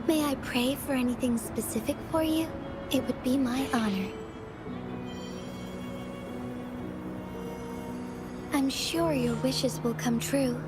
May I pray for anything specific for you? It would be my honor. I'm sure your wishes will come true.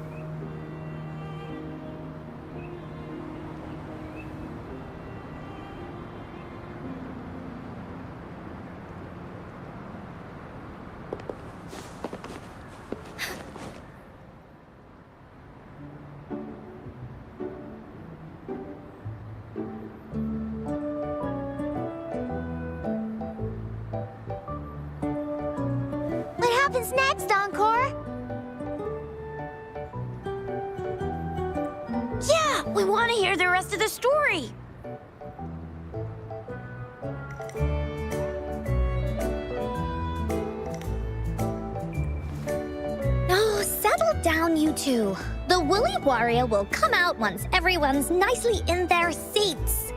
What happens next, Encore? Yeah, we want to hear the rest of the story. Oh, settle down, you two. The Woolly Warrior will come out once everyone's nicely in their seats.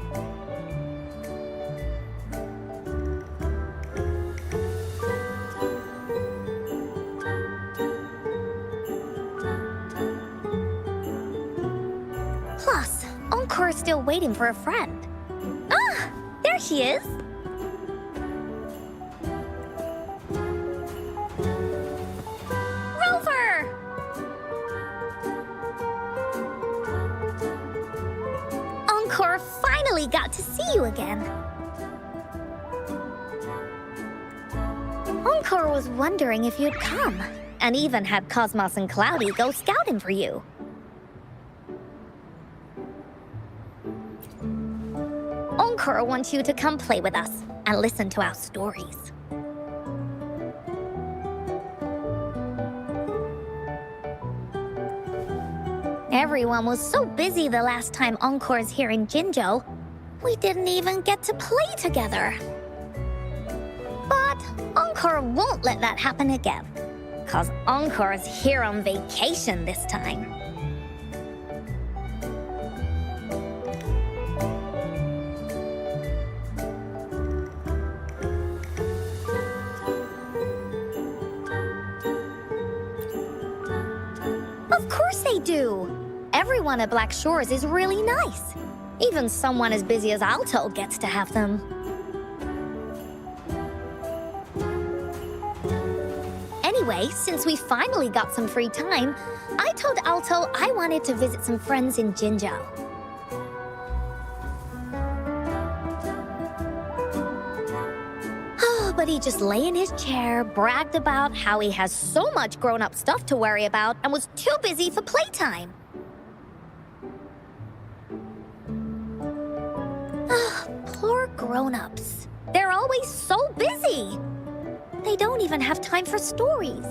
Plus, Encore's still waiting for a friend. Ah, there he is. Rover! Encore finally got to see you again. Encore was wondering if you'd come, and even had Cosmos and Cloudy go scouting for you. Encore wants you to come play with us and listen to our stories. Everyone was so busy the last time Encore's here in Jinzhou, we didn't even get to play together. But Encore won't let that happen again, 'cause Encore's here on vacation this time. Of course they do. Everyone at Black Shores is really nice. Even someone as busy as Alto gets to have them. Anyway, since we finally got some free time, I told Alto I wanted to visit some friends in Jinzhou. Oh, but he just lay in his chair, bragged about how he has so much grown-up stuff to worry about, and was too busy for playtime. Poor grown-ups. They're always so busy. They don't even have time for stories.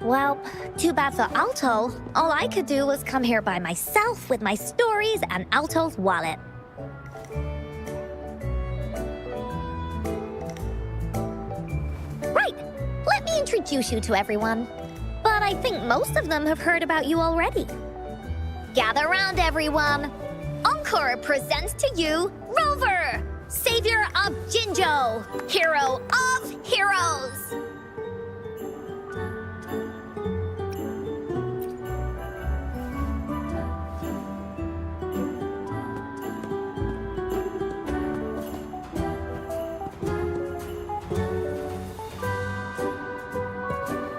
Well, too bad for Alto. All I could do was come here by myself with my stories and Alto's wallet. Right, let me introduce you to everyone. But I think most of them have heard about you already. Gather round, everyone. Encore presents to you Rover, savior of Jinzhou, hero of heroes.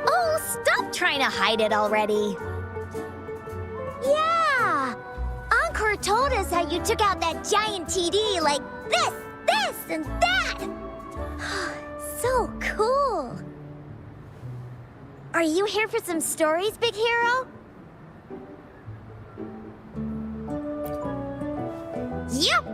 Oh, stop trying to hide it already. Yeah! Encore told us how you took out that giant TD like this, and that! So cool! you here for some stories, big hero? Yep!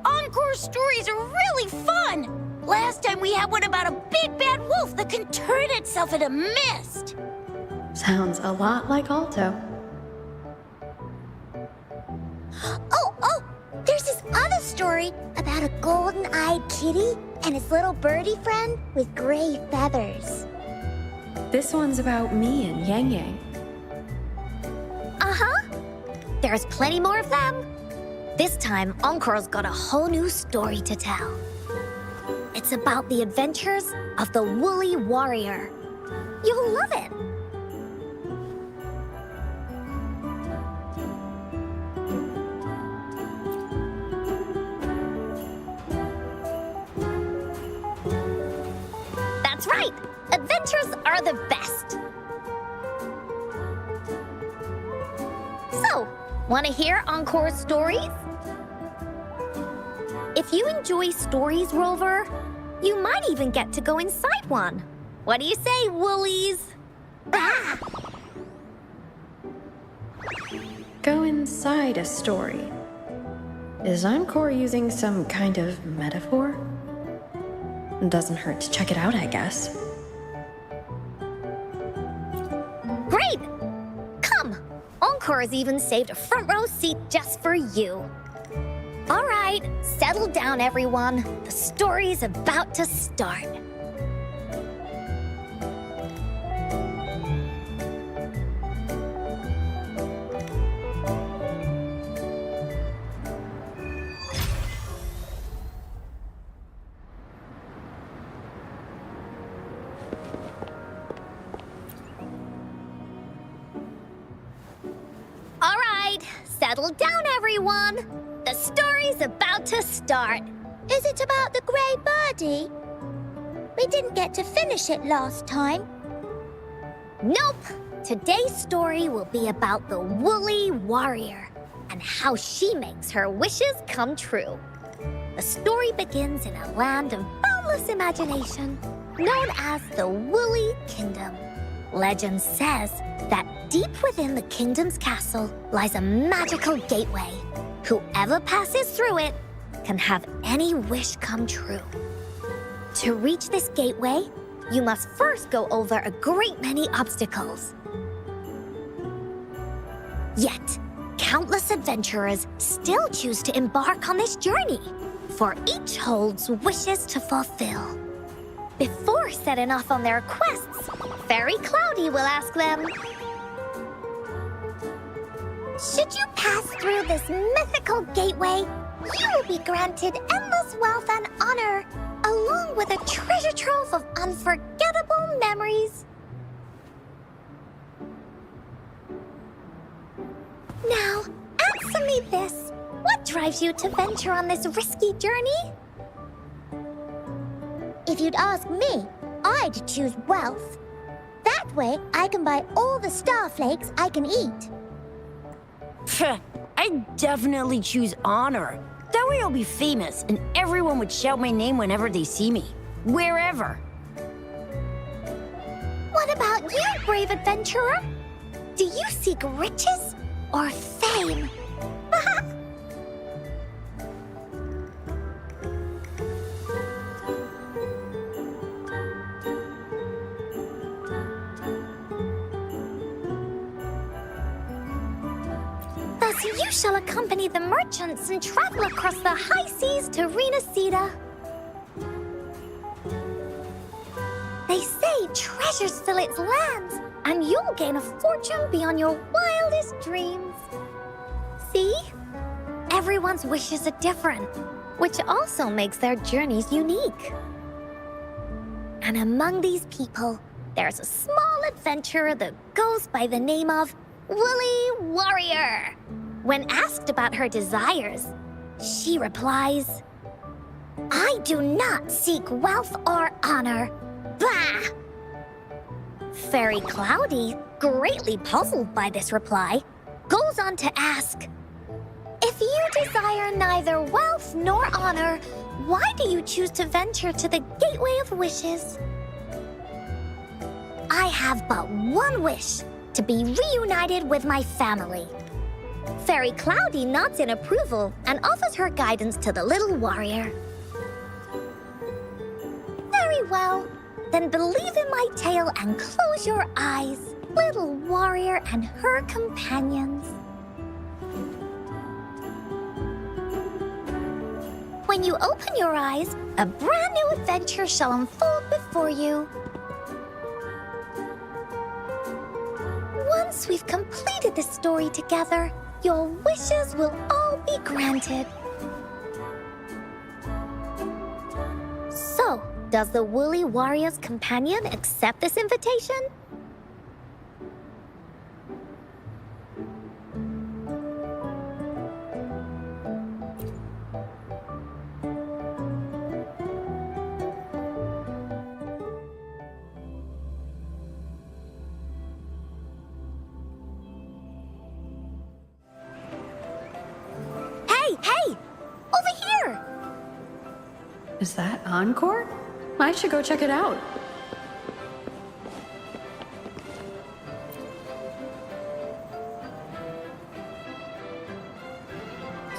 Encore stories are really fun! Last time we had one about a big bad wolf that can turn itself into mist! Sounds a lot like Alto. Oh, there's this other story about a golden-eyed kitty and his little birdie friend with gray feathers. This one's about me and Yang Yang. Uh-huh. There's plenty more of them. This time, Encore's got a whole new story to tell. It's about the adventures of the Woolly Warrior. You'll love it. That's right. Adventures are the best. So, want to hear Encore stories? If you enjoy stories, Rover, you might even get to go inside one. What do you say, Woolies? Ah! Go inside a story. Is Encore using some kind of metaphor? Doesn't hurt to check it out, I guess. Great! Come! Encore has even saved a front row seat just for you. All right, settle down, everyone. The story's about to start. All right, settle down, everyone. The story's about to start. Is it about the gray birdie? We didn't get to finish it last time. Nope. Today's story will be about the Woolly Warrior and how she makes her wishes come true. The story begins in a land of boundless imagination, known as the Woolly Kingdom. Legend says that deep within the kingdom's castle lies a magical gateway. Whoever passes through it can have any wish come true. To reach this gateway, you must first go over a great many obstacles. Yet, countless adventurers still choose to embark on this journey, for each holds wishes to fulfill. Before setting off on their quests, Fairy Cloudy will ask them, Should you pass through this mythical gateway, you will be granted endless wealth and honor, along with a treasure trove of unforgettable memories. Now, answer me this. What drives you to venture on this risky journey? If you'd ask me, I'd choose wealth. That way, I can buy all the starflakes I can eat. Pfft, I'd definitely choose honor. That way I'll be famous and everyone would shout my name whenever they see me. Wherever. What about you, brave adventurer? Do you seek riches or fame? Thus you shall accompany the merchants and travel across the high seas to Renacida. They say treasures fill its lands, and you'll gain a fortune beyond your wildest dreams. See? Everyone's wishes are different, which also makes their journeys unique. And among these people, there's a small adventurer that goes by the name of Woolly Warrior. When asked about her desires, she replies, I do not seek wealth or honor. Bah! Fairy Cloudy, greatly puzzled by this reply, goes on to ask, if you desire neither wealth nor honor, why do you choose to venture to the Gateway of Wishes? I have but one wish, to be reunited with my family. Fairy Cloudy nods in approval and offers her guidance to the little warrior. Very well. Then believe in my tale and close your eyes, little warrior and her companions. When you open your eyes, a brand new adventure shall unfold before you. Once we've completed this story together, your wishes will all be granted. So, does the Woolly Warrior's companion accept this invitation? Hey! Over here! Is that Encore? I should go check it out.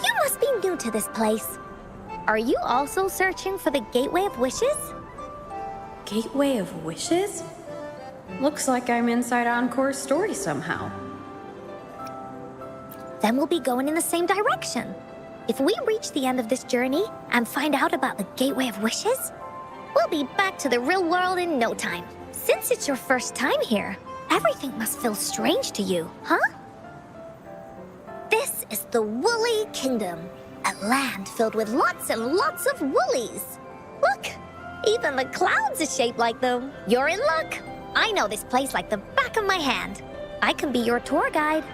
You must be new to this place. Are you also searching for the Gateway of Wishes? Gateway of Wishes? Looks like I'm inside Encore's story somehow. Then we'll be going in the same direction. If we reach the end of this journey and find out about the Gateway of Wishes, we'll be back to the real world in no time. Since it's your first time here, everything must feel strange to you, huh? This is the Woolly Kingdom, a land filled with lots and lots of woolies. Look, even the clouds are shaped like them. You're in luck. I know this place like the back of my hand. I can be your tour guide.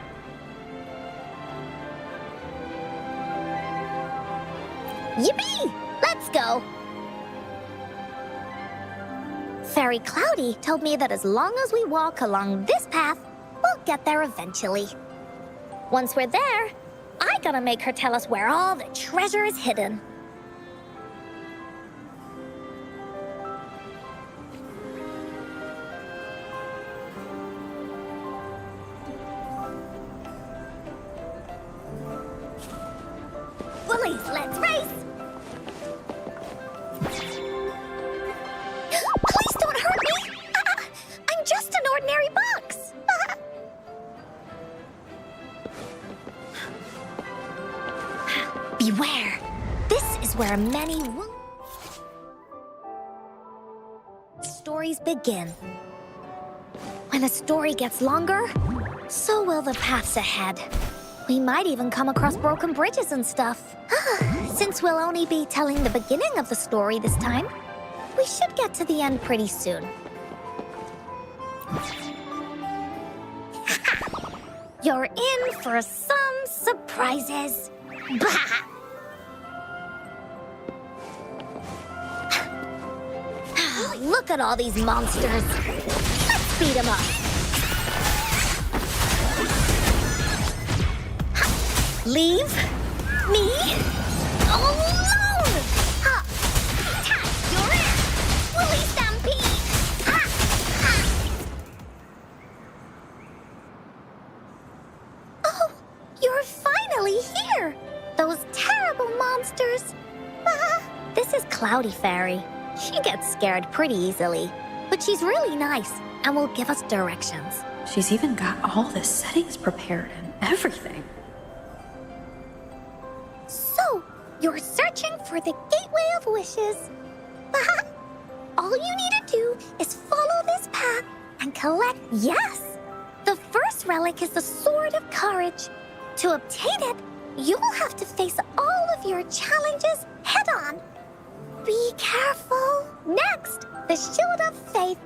Yippee! Let's go! Fairy Cloudy told me that as long as we walk along this path, we'll get there eventually. Once we're there, I gotta make her tell us where all the treasure is hidden. Woolies, let's race! Please don't hurt me! I'm just an ordinary box! Beware! This is where many stories begin. When a story gets longer, so will the paths ahead. We might even come across broken bridges and stuff. Since we'll only be telling the beginning of the story this time, we should get to the end pretty soon. You're in for some surprises. Bah! Look at all these monsters. Let's beat them up. Leave me alone! Ha! Ta! You're in! Woolly Stampede! Ha! Ha! Oh, you're finally here! Those terrible monsters! Ah! This is Cloudy Fairy. She gets scared pretty easily, but she's really nice and will give us directions. She's even got all the settings prepared and everything. So, you're searching for the Gateway of Wishes. All you need to do is follow this path and collect... Yes! The first relic is the Sword of Courage. To obtain it, you will have to face all of your challenges head-on. Be careful. Next, the Shield of Faith.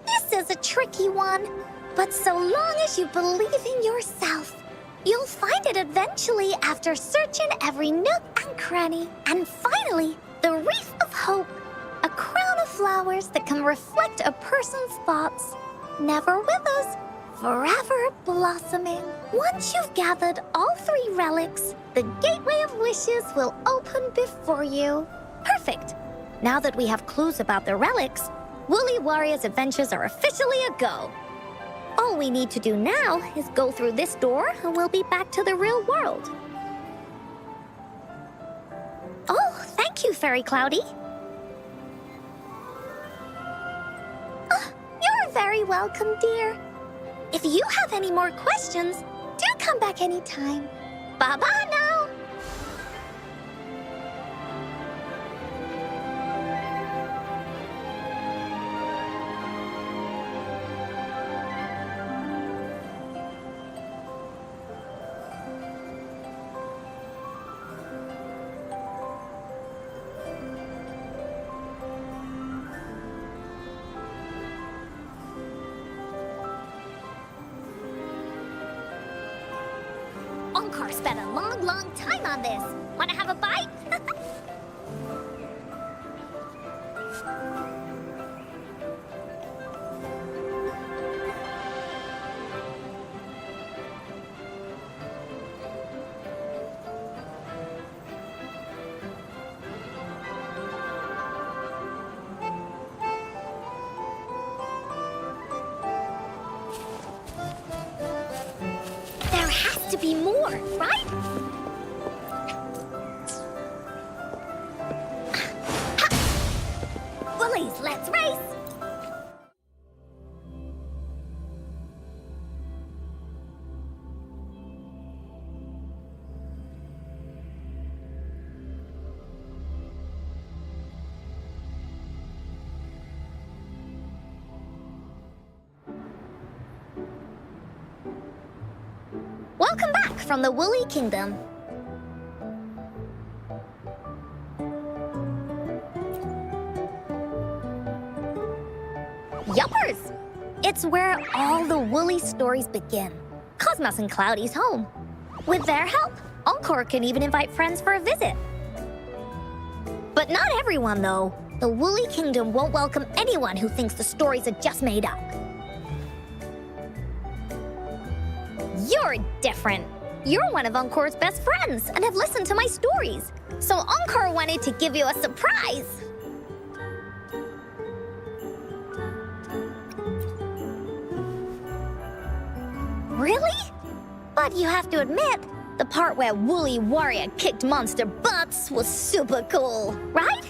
This is a tricky one, but so long as you believe in yourself, you'll find it eventually after searching every nook and cranny. And finally, the Wreath of Hope, a crown of flowers that can reflect a person's thoughts. Never withers, forever blossoming. Once you've gathered all three relics, the Gateway of Wishes will open before you. Perfect. Now that we have clues about the relics, Woolly Warrior's adventures are officially a go. All we need to do now is go through this door and we'll be back to the real world. Oh, thank you, Fairy Cloudy. You're very welcome, dear. If you have any more questions, do come back anytime. Bye-bye now. Encore spent a long time on this. Wanna have a bite? There has to be more, right? Bullies, let's race! Welcome back from the Woolly Kingdom. Yuppers! It's where all the Woolly stories begin. Cosmos and Cloudy's home. With their help, Encore can even invite friends for a visit. But not everyone, though. The Woolly Kingdom won't welcome anyone who thinks the stories are just made up. You're different. You're one of Encore's best friends and have listened to my stories. So Encore wanted to give you a surprise. Really? But you have to admit, the part where Woolly Warrior kicked monster butts was super cool, right?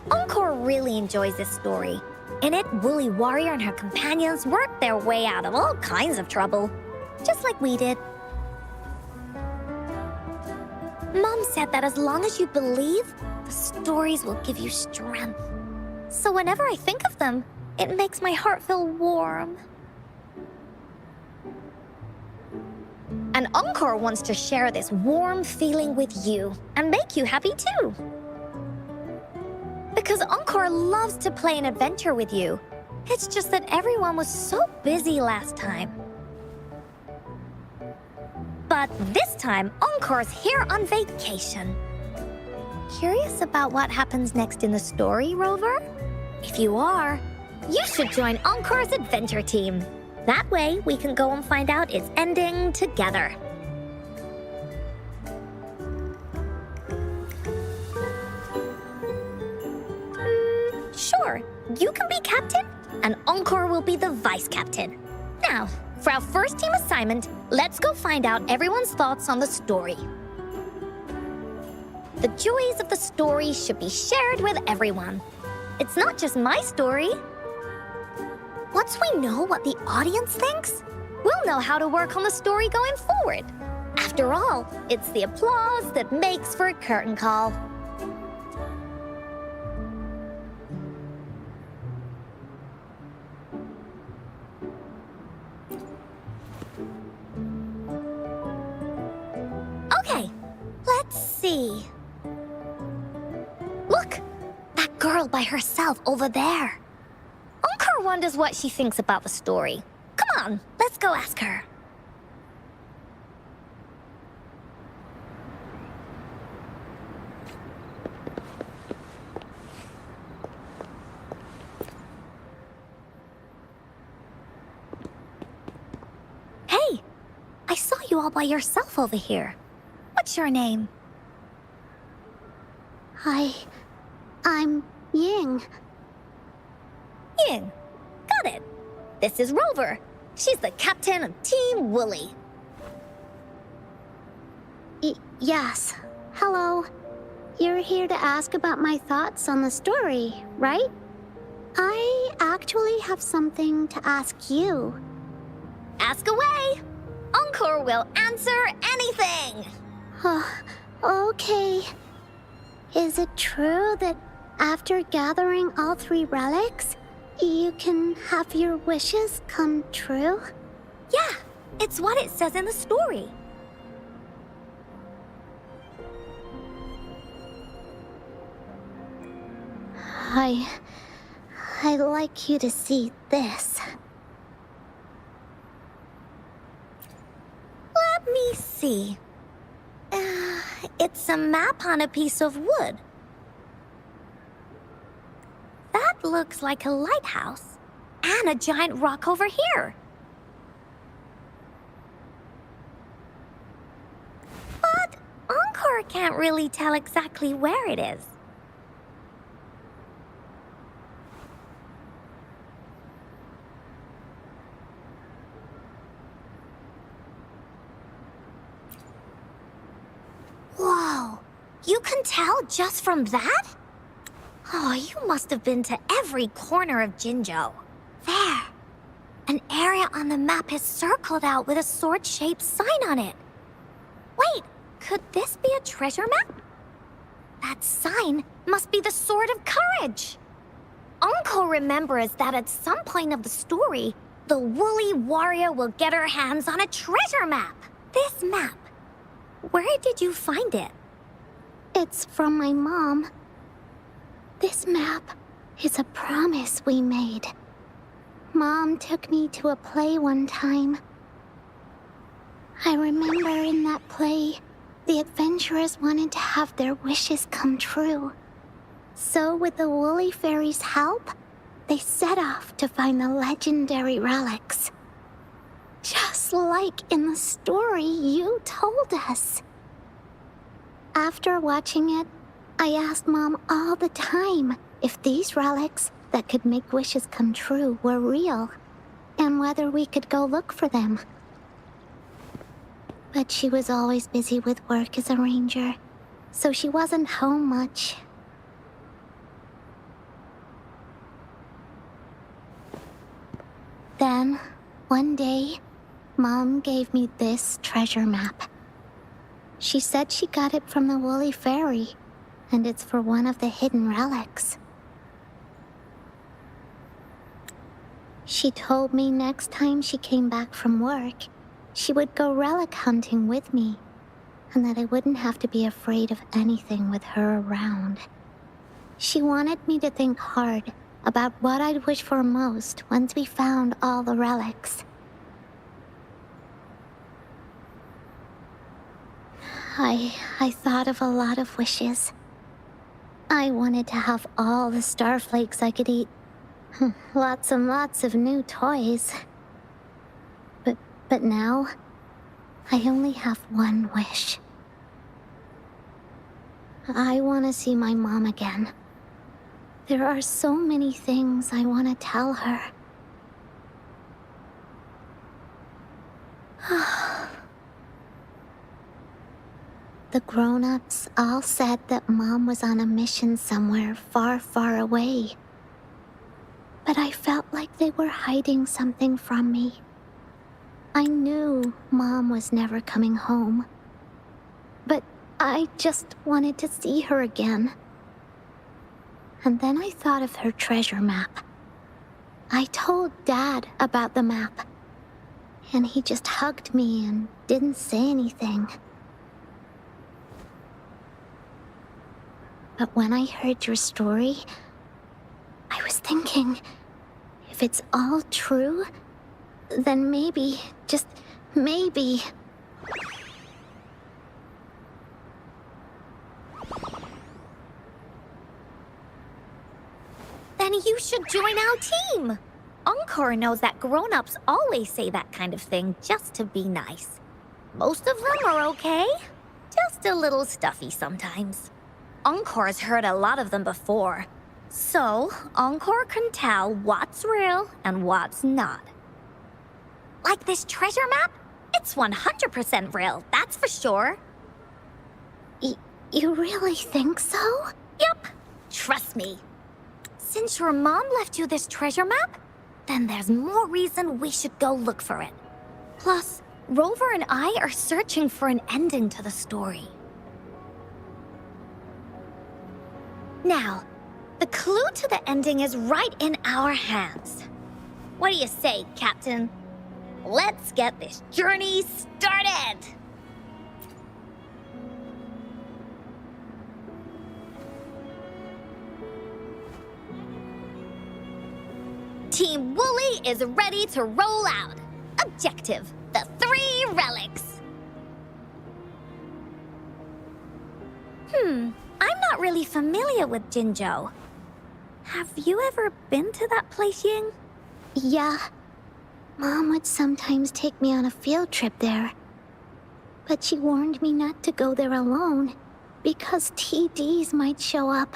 Encore really enjoys this story. In it, Woolly Warrior and her companions worked their way out of all kinds of trouble, just like we did. Mom said that as long as you believe, the stories will give you strength. So whenever I think of them, it makes my heart feel warm. And Encore wants to share this warm feeling with you and make you happy too. Because Encore loves to play an adventure with you. It's just that everyone was so busy last time. But this time, Encore's here on vacation. Curious about what happens next in the story, Rover? If you are, you should join Encore's adventure team. That way, we can go and find out its ending together. Sure, you can be captain, and Encore will be the vice captain. Now, for our first team assignment, let's go find out everyone's thoughts on the story. The joys of the story should be shared with everyone. It's not just my story. Once we know what the audience thinks, we'll know how to work on the story going forward. After all, it's the applause that makes for a curtain call. Okay, let's see. Look, that girl by herself over there. Encore wonders what she thinks about the story. Come on, let's go ask her. Hey, I saw you all by yourself over here. What's your name? I'm Ying. saying. Got it. This is Rover. She's the captain of Team Woolly. Yes. Hello. You're here to ask about my thoughts on the story, right? I actually have something to ask you. Ask away. Encore will answer anything. Okay. Is it true that after gathering all 3 relics, you can have your wishes come true? Yeah, it's what it says in the story. I'd like you to see this. Let me see. It's a map on a piece of wood. That looks like a lighthouse. And a giant rock over here. But Encore can't really tell exactly where it is. Whoa, you can tell just from that? Oh, you must have been to every corner of Jinzhou. There, an area on the map is circled out with a sword-shaped sign on it. Wait, could this be a treasure map? That sign must be the Sword of Courage. Encore remembers that at some point of the story, the woolly warrior will get her hands on a treasure map. This map. Where did you find it? It's from my mom. This map is a promise we made. Mom took me to a play one time. I remember in that play, the adventurers wanted to have their wishes come true. So with the Woolly Fairy's help, they set off to find the legendary relics. Just like in the story you told us. After watching it, I asked Mom all the time if these relics that could make wishes come true were real, and whether we could go look for them. But she was always busy with work as a ranger, so she wasn't home much. Then, one day, Mom gave me this treasure map. She said she got it from the Woolly Fairy, and it's for one of the hidden relics. She told me next time she came back from work, she would go relic hunting with me, and that I wouldn't have to be afraid of anything with her around. She wanted me to think hard about what I'd wish for most once we found all the relics. I thought of a lot of wishes. I wanted to have all the starflakes I could eat. Lots and lots of new toys. But now, I only have one wish. I want to see my mom again. There are so many things I want to tell her. The grown-ups all said that Mom was on a mission somewhere far, far away. But I felt like they were hiding something from me. I knew Mom was never coming home. But I just wanted to see her again. And then I thought of her treasure map. I told Dad about the map, and he just hugged me and didn't say anything. But when I heard your story, I was thinking, if it's all true, then maybe, just maybe... Then you should join our team. Encore knows that grown-ups always say that kind of thing just to be nice. Most of them are okay, just a little stuffy sometimes. Encore's heard a lot of them before. So, Encore can tell what's real and what's not. Like this treasure map? It's 100% real, that's for sure. You really think so? Yup, trust me. Since your mom left you this treasure map, then there's more reason we should go look for it. Plus, Rover and I are searching for an ending to the story. Now, the clue to the ending is right in our hands. What do you say, Captain? Let's get this journey started! Team Wooly is ready to roll out. Objective, the 3 relics. I'm not really familiar with Jinzhou. Have you ever been to that place, Ying? Yeah. Mom would sometimes take me on a field trip there. But she warned me not to go there alone, because TDs might show up.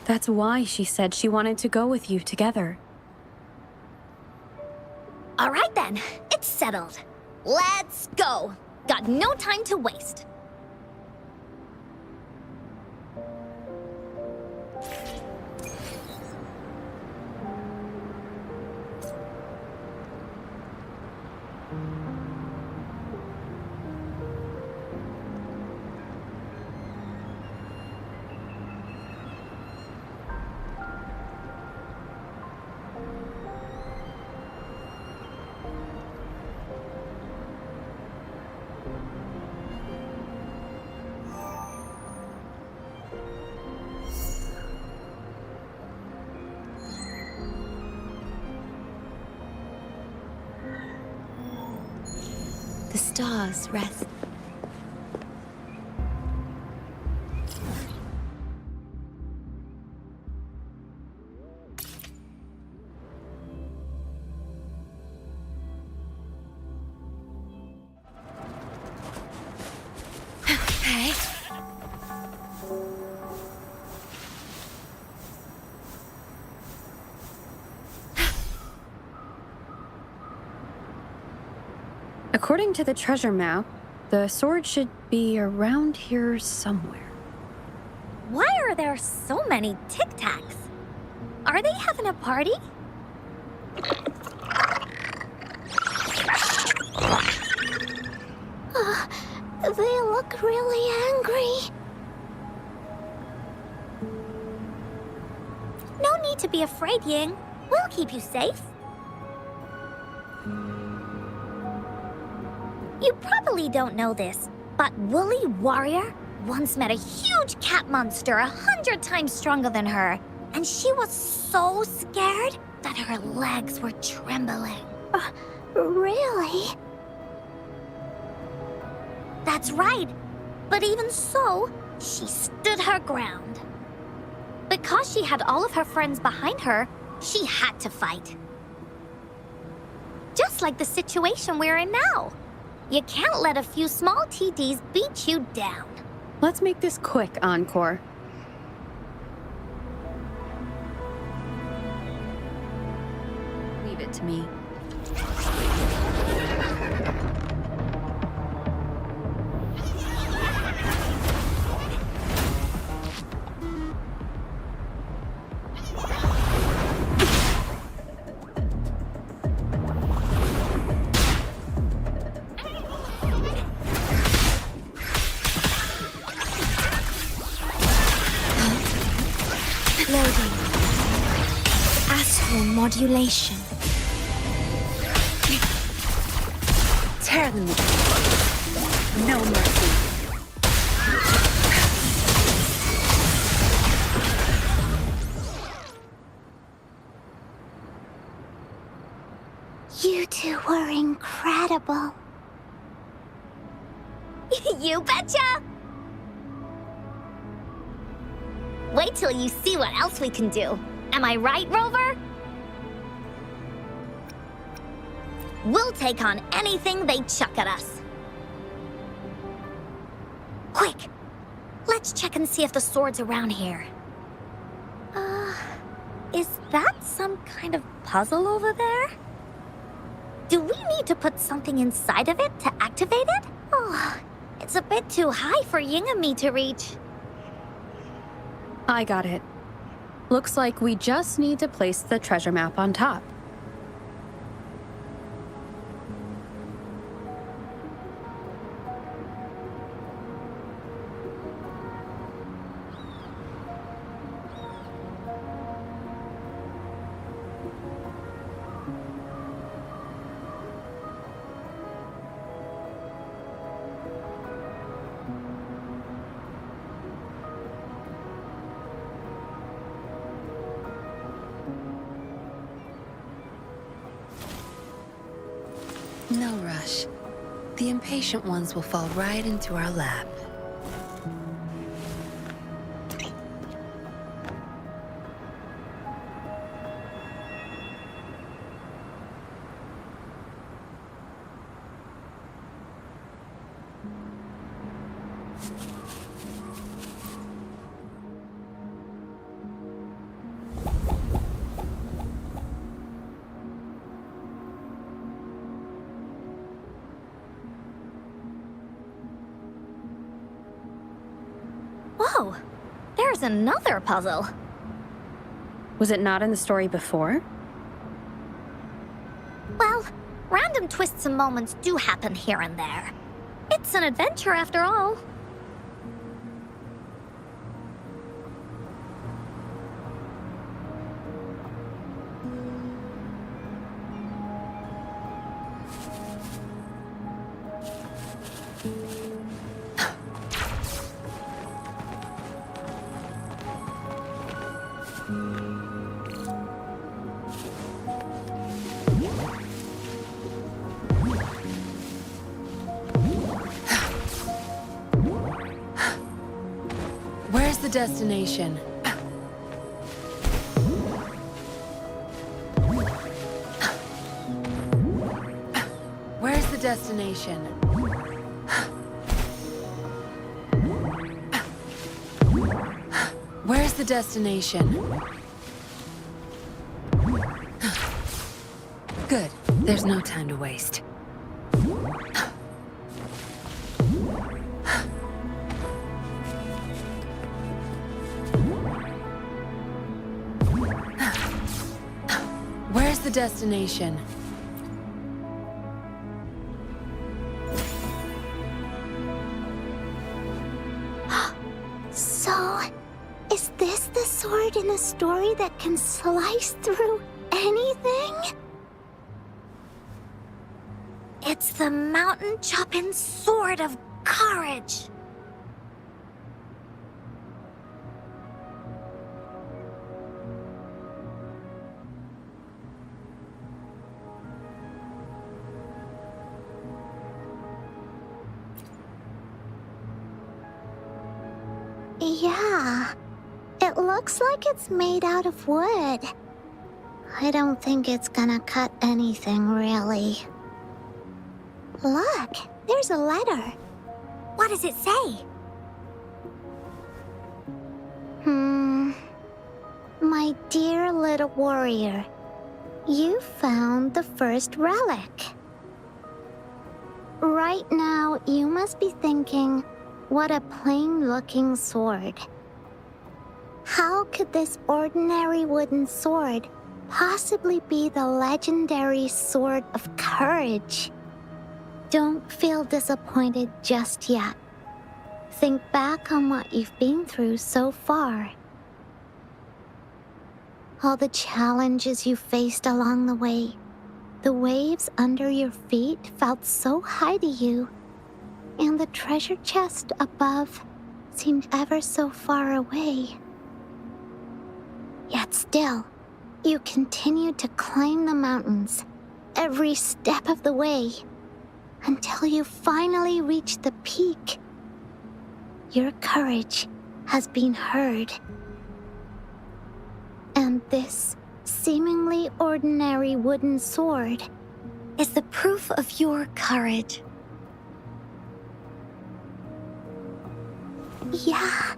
That's why she said she wanted to go with you together. All right then, it's settled. Let's go. Got no time to waste. The stars rest. Okay. According to the treasure map, the sword should be around here somewhere. Why are there so many Tic Tacs? Are they having a party? They look really angry. No need to be afraid, Ying. We'll keep you safe. You probably don't know this, but Woolly Warrior once met a huge cat monster 100 times stronger than her, and she was so scared that her legs were trembling. Really? That's right. But even so, she stood her ground. Because she had all of her friends behind her, she had to fight. Just like the situation we're in now. You can't let a few small TDs beat you down. Let's make this quick, Encore. Leave it to me. Loading. Astral modulation. Tear them. No mercy. You two were incredible. You betcha! Wait till you see what else we can do. Am I right, Rover? We'll take on anything they chuck at us. Quick! Let's check and see if the sword's around here. Is that some kind of puzzle over there? Do we need to put something inside of it to activate it? Oh, it's a bit too high for Ying and me to reach. I got it. Looks like we just need to place the treasure map on top. No rush. The impatient ones will fall right into our lap. Whoa, there's another puzzle. Was it not in the story before? Well, random twists and moments do happen here and there. It's an adventure after all. Where's the destination? Where's the destination? Where's the destination? Good. There's no time to waste. Where's the destination? So, is this the sword in the story that can slice through anything? It's the mountain chopping sword of courage. Yeah, it looks like it's made out of wood. I don't think it's gonna cut anything, really. Look, there's a letter. What does it say? My dear little warrior, you found the first relic. Right now, you must be thinking, what a plain-looking sword. How could this ordinary wooden sword possibly be the legendary sword of courage? Don't feel disappointed just yet. Think back on what you've been through so far. All the challenges you faced along the way. The waves under your feet felt so high to you, and the treasure chest above seemed ever so far away. Yet still, you continued to climb the mountains, every step of the way, until you finally reached the peak. Your courage has been heard. And this seemingly ordinary wooden sword Is the proof of your courage. Yeah,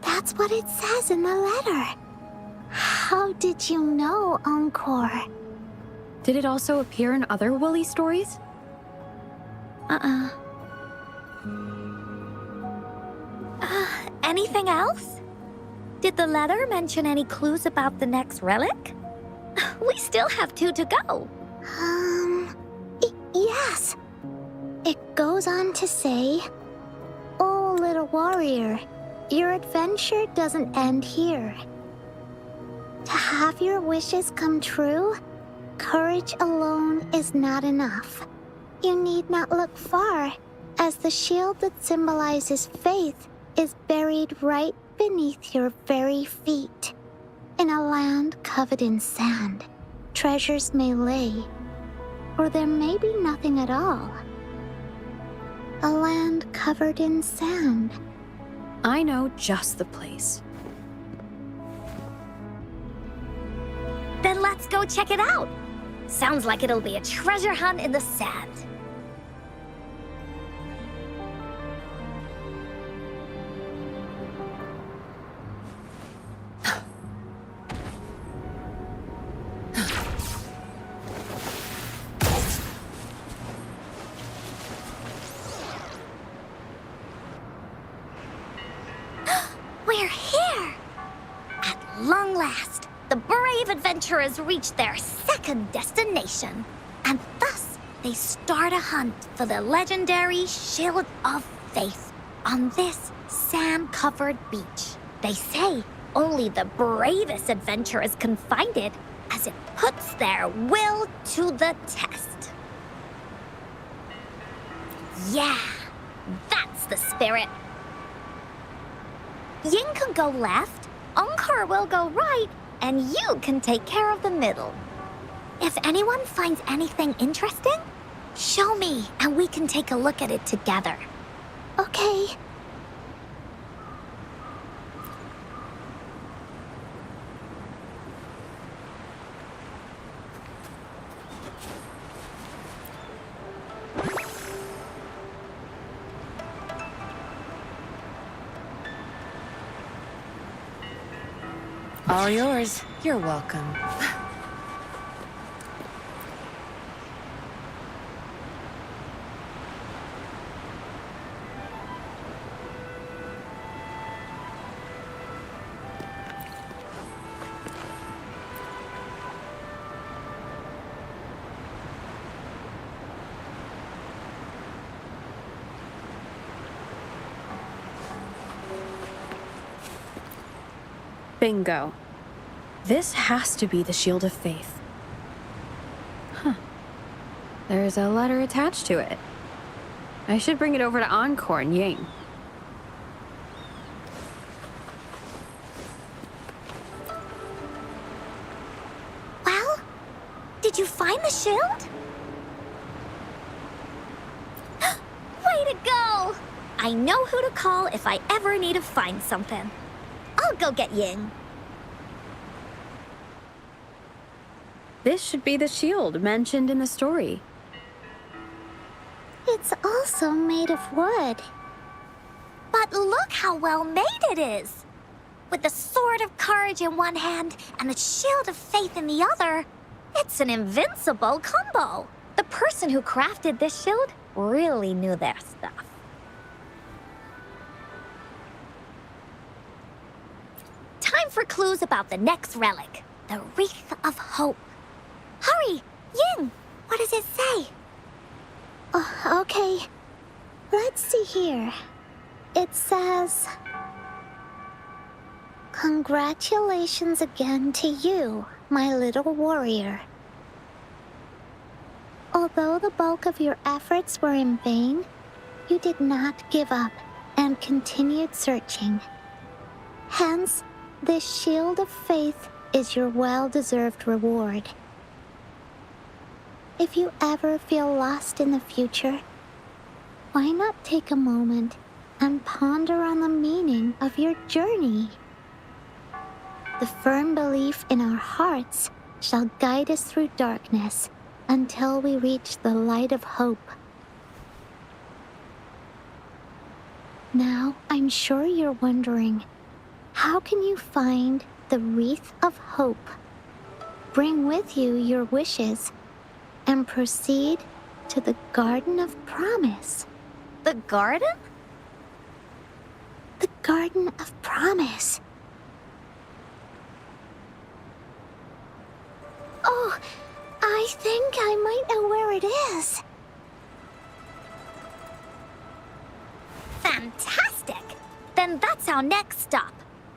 that's what it says in the letter. How did you know, Encore? Did it also appear in other Woolly stories? Anything else? Did the letter mention any clues about the next relic? We still have 2 to go. Yes. It goes on to say, "Oh, little warrior, your adventure doesn't end here. To have your wishes come true, courage alone is not enough. You need not look far, as the shield that symbolizes faith is buried right beneath your very feet. In a land covered in sand, treasures may lay, or there may be nothing at all. A land covered in sand." I know just the place. Then let's go check it out. Sounds like it'll be a treasure hunt in the sand. We're here! At long last, the brave adventurers reach their second destination. And thus, they start a hunt for the legendary Shield of Faith on this sand-covered beach. They say only the bravest adventurers can find it, as it puts their will to the test. Yeah, that's the spirit. Ying can go left, Encore will go right, and you can take care of the middle. If anyone finds anything interesting, show me and we can take a look at it together. Okay. All yours. You're welcome. Bingo. This has to be the Shield of Faith. Huh. There's a letter attached to it. I should bring it over to Encore and Ying. Well, did you find the shield? Way to go! I know who to call if I ever need to find something. I'll go get Ying. This should be the shield mentioned in the story. It's also made of wood. But look how well made it is! With the sword of courage in one hand and the shield of faith in the other, it's an invincible combo. The person who crafted this shield really knew their stuff. Time for clues about the next relic, the Wreath of Hope. Hurry! Ying! What does it say? Oh, okay. Let's see here. It says, "Congratulations again to you, my little warrior. Although the bulk of your efforts were in vain, you did not give up and continued searching. Hence, this shield of faith is your well-deserved reward. If you ever feel lost in the future, why not take a moment and ponder on the meaning of your journey? The firm belief in our hearts shall guide us through darkness until we reach the light of hope." Now, I'm sure you're wondering, how can you find the wreath of hope. Bring with you your wishes and proceed to the Garden of Promise. The garden? The Garden of Promise. Oh, I think I might know where it is. Fantastic! Then that's our next stop.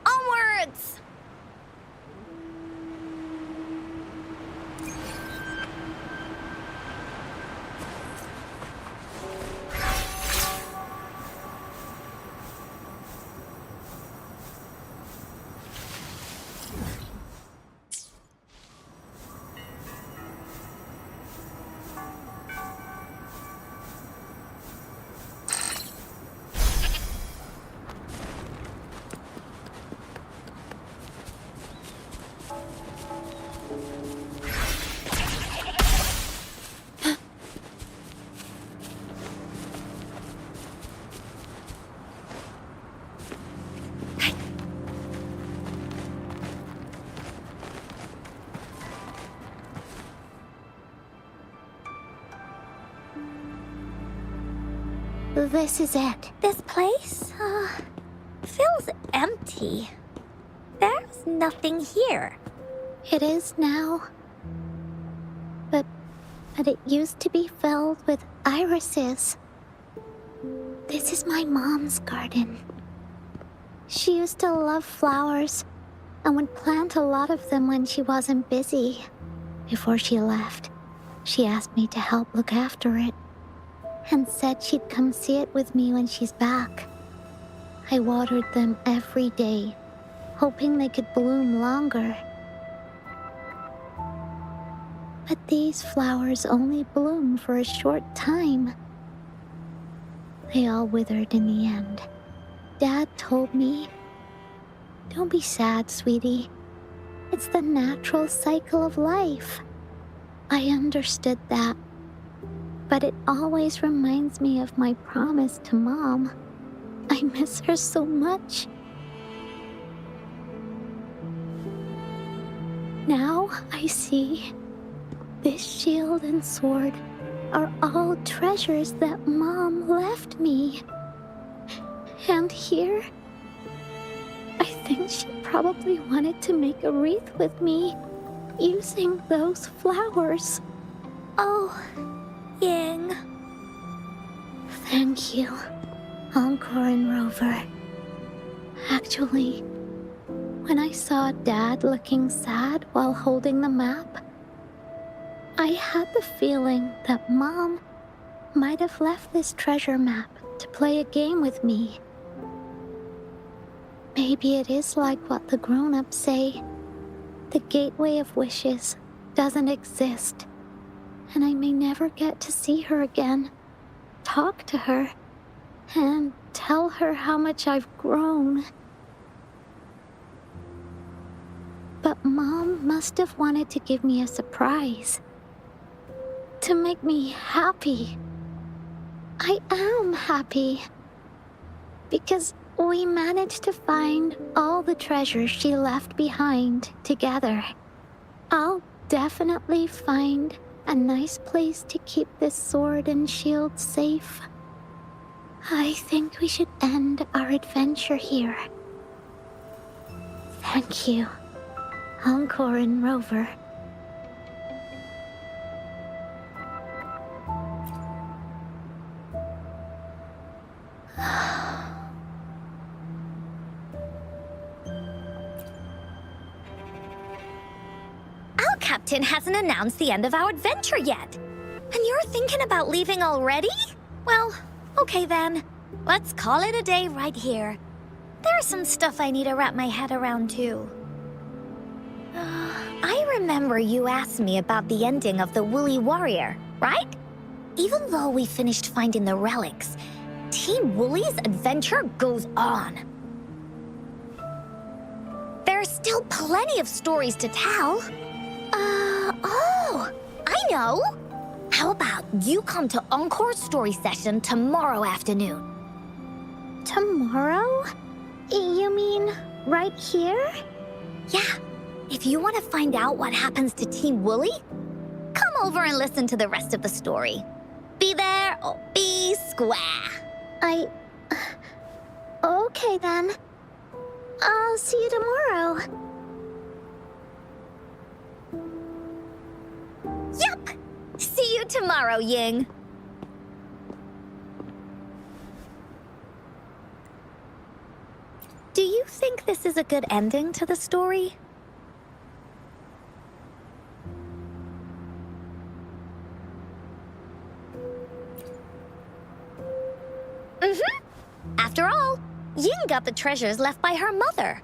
Onwards! This is it. This place, feels empty. There's nothing here. It is now. But it used to be filled with irises. This is my mom's garden. She used to love flowers and would plant a lot of them when she wasn't busy. Before she left, she asked me to help look after it and said she'd come see it with me when she's back. I watered them every day, hoping they could bloom longer. But these flowers only bloom for a short time. They all withered in the end. Dad told me, "Don't be sad, sweetie. It's the natural cycle of life." I understood that, but it always reminds me of my promise to Mom. I miss her so much. Now I see this shield and sword are all treasures that Mom left me. And here, I think she probably wanted to make a wreath with me using those flowers. Oh, Ying. Thank you, Encore and Rover. Actually, when I saw Dad looking sad while holding the map, I had the feeling that Mom might have left this treasure map to play a game with me. Maybe it is like what the grown-ups say. The Gateway of Wishes doesn't exist, and I may never get to see her again, talk to her, and tell her how much I've grown. But Mom must have wanted to give me a surprise. To make me happy. I am happy. Because we managed to find all the treasures she left behind together. I'll definitely find a nice place to keep this sword and shield safe. I think we should end our adventure here. Thank you, Encore and Rover. Our captain hasn't announced the end of our adventure yet. And you're thinking about leaving already? Well, okay then. Let's call it a day right here. There's some stuff I need to wrap my head around too. I remember you asked me about the ending of the Woolly Warrior, right? Even though we finished finding the relics, Team Woolly's adventure goes on. There's still plenty of stories to tell. Oh, I know! How about you come to Encore Story Session tomorrow afternoon? Tomorrow? You mean right here? Yeah, if you want to find out what happens to Team Wooly, come over and listen to the rest of the story. Be there or be square. Okay then. I'll see you tomorrow. Yup! See you tomorrow, Ying. Do you think this is a good ending to the story? After all, Ying got the treasures left by her mother.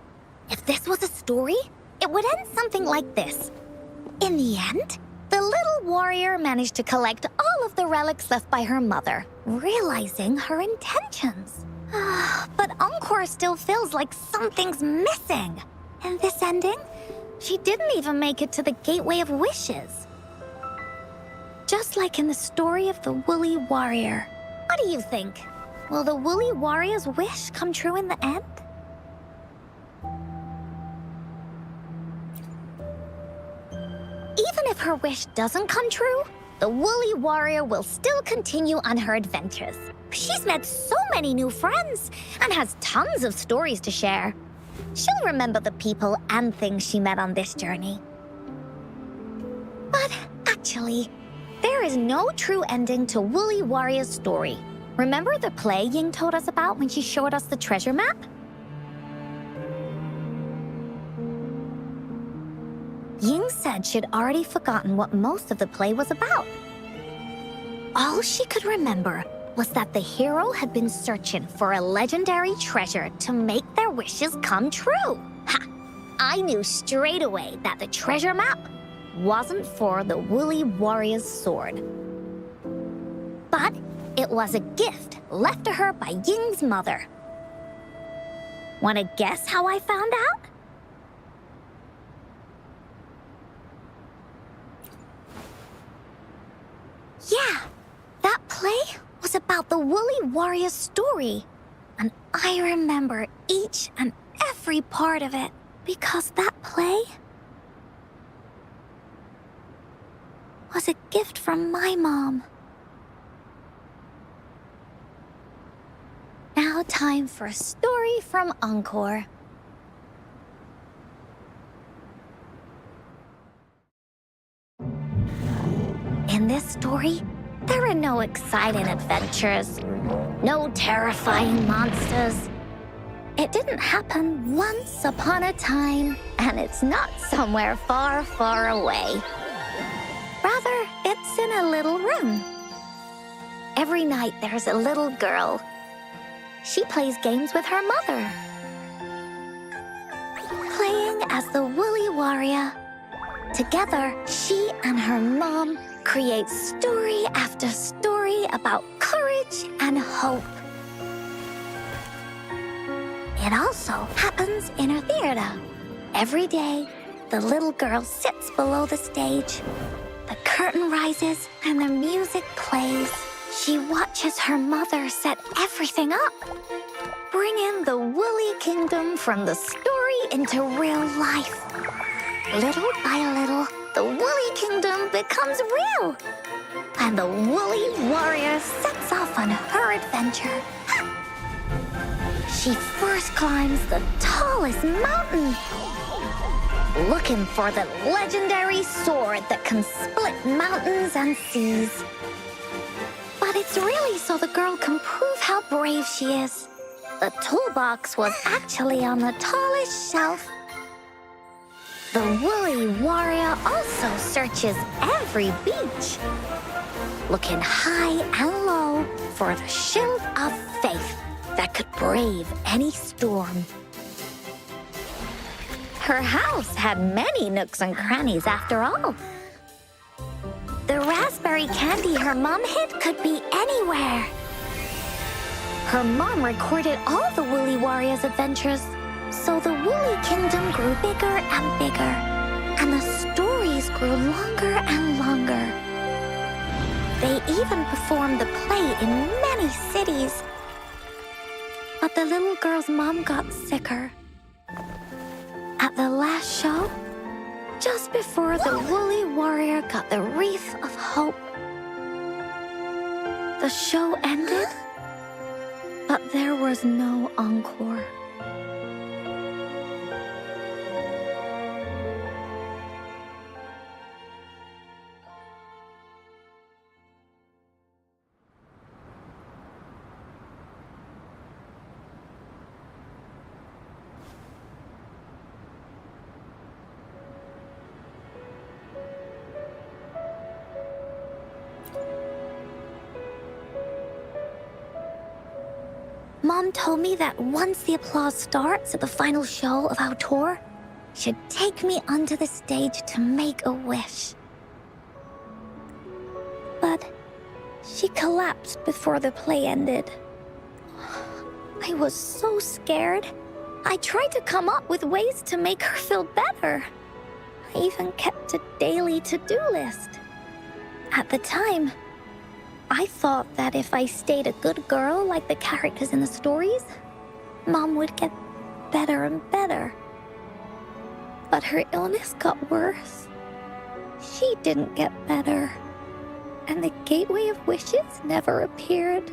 If this was a story, it would end something like this. In the end, the little warrior managed to collect all of the relics left by her mother, realizing her intentions. But Encore still feels like something's missing. In this ending, she didn't even make it to the Gateway of Wishes. Just like in the story of the Woolly Warrior. What do you think? Will the Woolly Warrior's wish come true in the end? Even if her wish doesn't come true, the Woolly Warrior will still continue on her adventures. She's met so many new friends and has tons of stories to share. She'll remember the people and things she met on this journey. But actually, there is no true ending to Woolly Warrior's story. Remember the play Ying told us about when she showed us the treasure map? Ying said she'd already forgotten what most of the play was about. All she could remember was that the hero had been searching for a legendary treasure to make their wishes come true. Ha! I knew straight away that the treasure map wasn't for the Woolly Warrior's sword. But it was a gift left to her by Ying's mother. Wanna guess how I found out? Yeah, that play was about the Woolly Warrior's story. And I remember each and every part of it because that play was a gift from my mom. Now time for a story from Encore. In this story, there are no exciting adventures, no terrifying monsters. It didn't happen once upon a time, and it's not somewhere far, far away. Rather, it's in a little room. Every night there's a little girl. She plays games with her mother, playing as the Woolly Warrior. Together, she and her mom create story after story about courage and hope. It also happens in her theater. Every day, the little girl sits below the stage. The curtain rises and the music plays. She watches her mother set everything up, bringing the Woolly Kingdom from the story into real life. Little by little, the Woolly Kingdom becomes real, and the Woolly Warrior sets off on her adventure. She first climbs the tallest mountain, looking for the legendary sword that can split mountains and seas. But it's really so the girl can prove how brave she is. The toolbox was actually on the tallest shelf. The Woolly Warrior also searches every beach, looking high and low for the shield of faith that could brave any storm. Her house had many nooks and crannies after all. The raspberry candy her mom hid could be anywhere. Her mom recorded all the Woolly Warrior's adventures, so the Woolly Kingdom grew bigger and bigger, and the stories grew longer and longer. They even performed the play in many cities. But the little girl's mom got sicker. At the the last show, just before the woolly warrior got the wreath of hope. The show ended, but there was no encore. Mom told me that once the applause starts at the final show of our tour, she'd take me onto the stage to make a wish. But she collapsed before the play ended. I was so scared. I tried to come up with ways to make her feel better. I even kept a daily to-do list. At the time, I thought that if I stayed a good girl like the characters in the stories, Mom would get better and better. But her illness got worse. She didn't get better. And the Gateway of Wishes never appeared.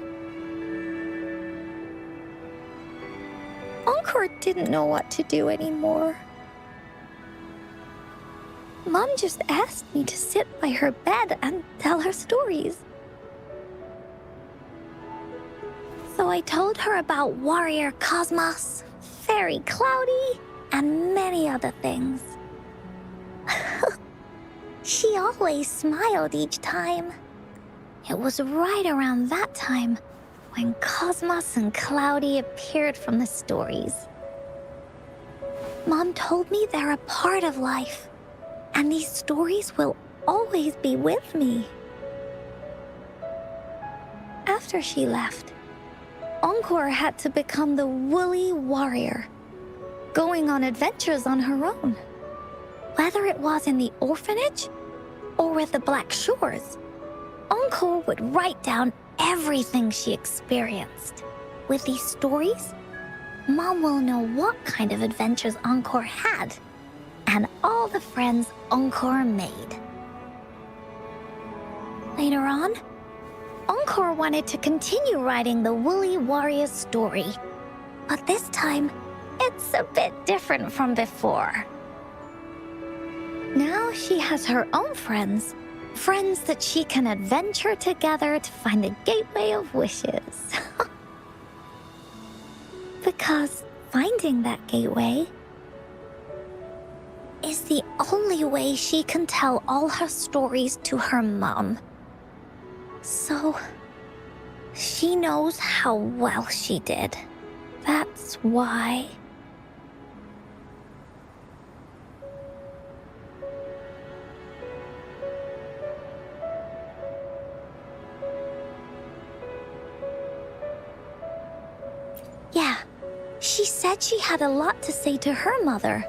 Encore didn't know what to do anymore. Mom just asked me to sit by her bed and tell her stories. So I told her about Warrior Cosmos, Fairy Cloudy, and many other things. She always smiled each time. It was right around that time when Cosmos and Cloudy appeared from the stories. Mom told me they're a part of life, and these stories will always be with me. After she left, Encore had to become the woolly warrior, going on adventures on her own. Whether it was in the orphanage or with the Black Shores, Encore would write down everything she experienced. With these stories, Mom will know what kind of adventures Encore had and all the friends Encore made. Later on, Encore wanted to continue writing the Woolly Warrior's story, but this time, it's a bit different from before. Now she has her own friends that she can adventure together to find the Gateway of Wishes. Because finding that gateway is the only way she can tell all her stories to her mom. So, she knows how well she did. That's why. Yeah, she said she had a lot to say to her mother.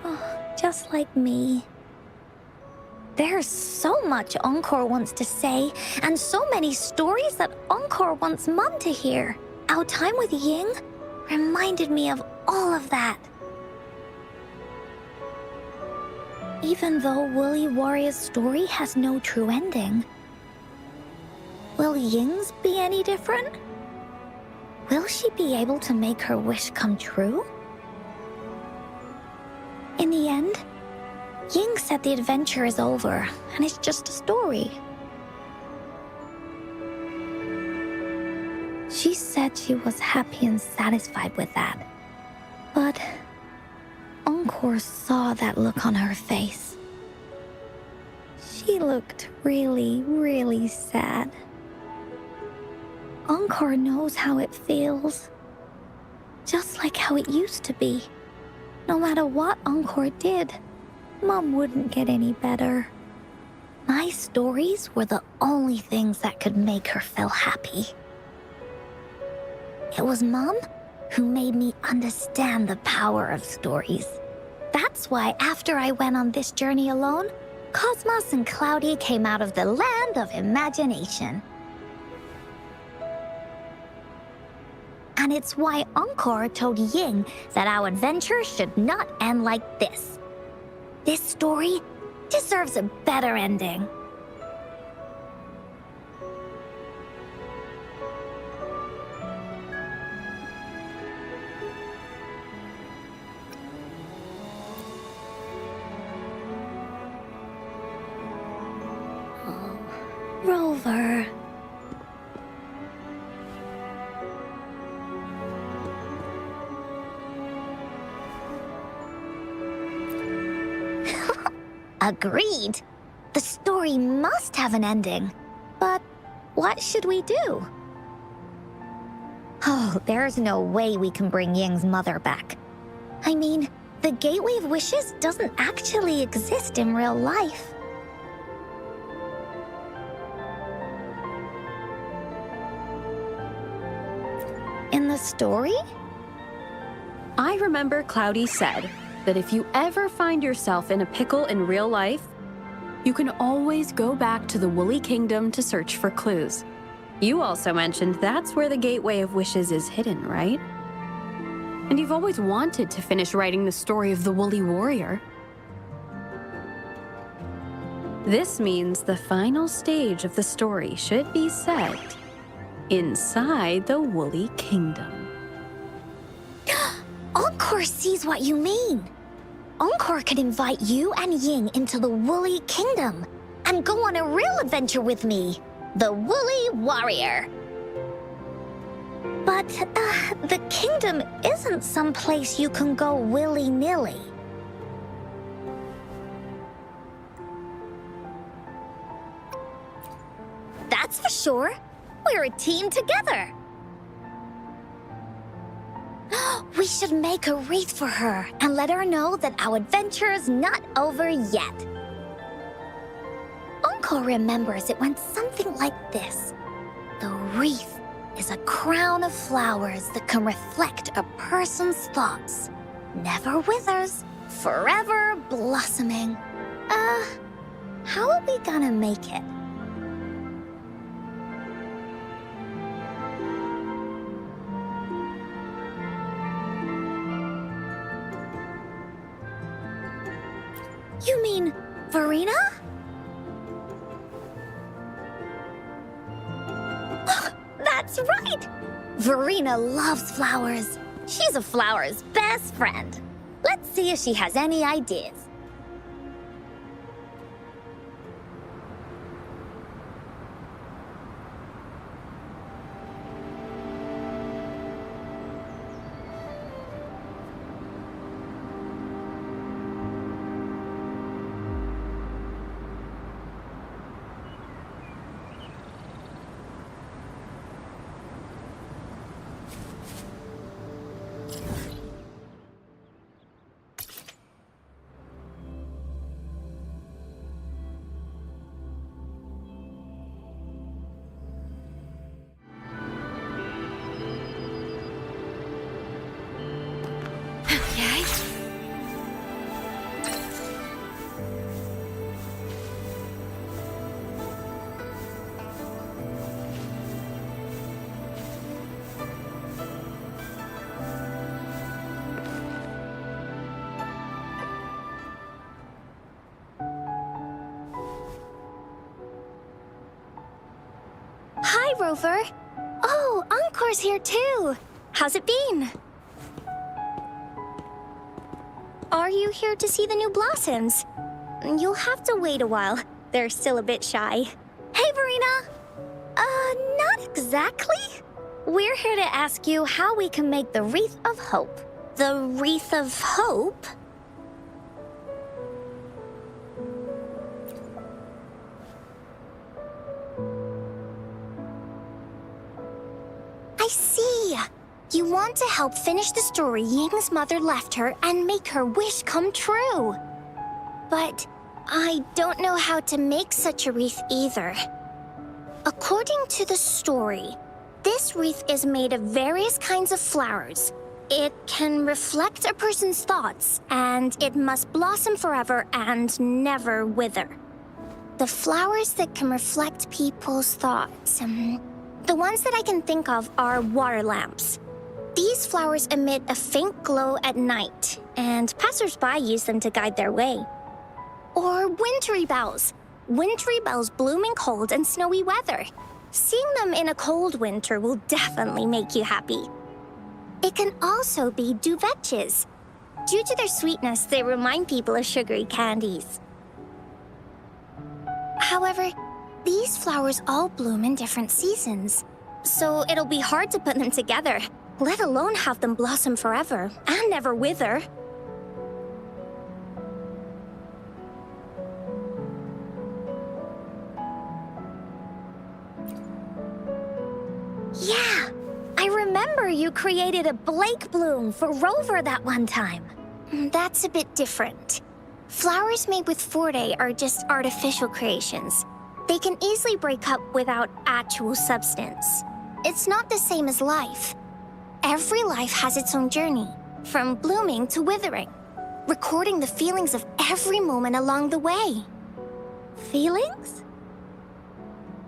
Oh, just like me. There's so much Encore wants to say, and so many stories that Encore wants Mom to hear. Our time with Ying reminded me of all of that. Even though Woolly Warrior's story has no true ending, will Ying's be any different? Will she be able to make her wish come true? In the end, Ying said the adventure is over, and it's just a story. She said she was happy and satisfied with that. But Encore saw that look on her face. She looked really, really sad. Encore knows how it feels. Just like how it used to be. No matter what Encore did, Mom wouldn't get any better. My stories were the only things that could make her feel happy. It was Mom who made me understand the power of stories. That's why after I went on this journey alone, Cosmos and Cloudy came out of the land of imagination. and it's why Encore told Ying that our adventure should not end like this. This story deserves a better ending. Rover. Agreed. The story must have an ending. But what should we do? Oh, there's no way we can bring Ying's mother back. I mean, the Gateway of Wishes doesn't actually exist in real life. In the story? I remember Cloudy said that if you ever find yourself in a pickle in real life, you can always go back to the Woolly Kingdom to search for clues. You also mentioned that's where the Gateway of Wishes is hidden, right? And you've always wanted to finish writing the story of the Woolly Warrior. This means the final stage of the story should be set inside the Woolly Kingdom. Encore sees what you mean. Encore could invite you and Ying into the Woolly Kingdom and go on a real adventure with me, the Woolly Warrior. But the kingdom isn't someplace you can go willy-nilly. That's for sure. We're a team together. We should make a wreath for her and let her know that our adventure is not over yet. Encore remembers it went something like this. The wreath is a crown of flowers that can reflect a person's thoughts. Never withers, forever blossoming. How are we gonna make it? You mean Verena? That's right! Verena loves flowers. She's a flower's best friend. Let's see if she has any ideas. Okay. Hi, Rover. Oh, Encore's here too. How's it been? Are you here to see the new blossoms? You'll have to wait a while. They're still a bit shy. Hey, Verena! Not exactly. We're here to ask you how we can make the Wreath of Hope. The Wreath of Hope? I see. You want to help finish the story Ying's mother left her and make her wish come true. But I don't know how to make such a wreath either. According to the story, this wreath is made of various kinds of flowers. It can reflect a person's thoughts, and it must blossom forever and never wither. The flowers that can reflect people's thoughts, the ones that I can think of are water lamps. These flowers emit a faint glow at night, and passersby use them to guide their way. Or wintry bells. Wintry bells bloom in cold and snowy weather. Seeing them in a cold winter will definitely make you happy. It can also be duvetches. Due to their sweetness, they remind people of sugary candies. However, these flowers all bloom in different seasons, so it'll be hard to put them together, let alone have them blossom forever and never wither. Yeah, I remember you created a Blake bloom for Rover that one time. That's a bit different. Flowers made with Forte are just artificial creations. They can easily break up without actual substance. It's not the same as life. Every life has its own journey, from blooming to withering, recording the feelings of every moment along the way. Feelings?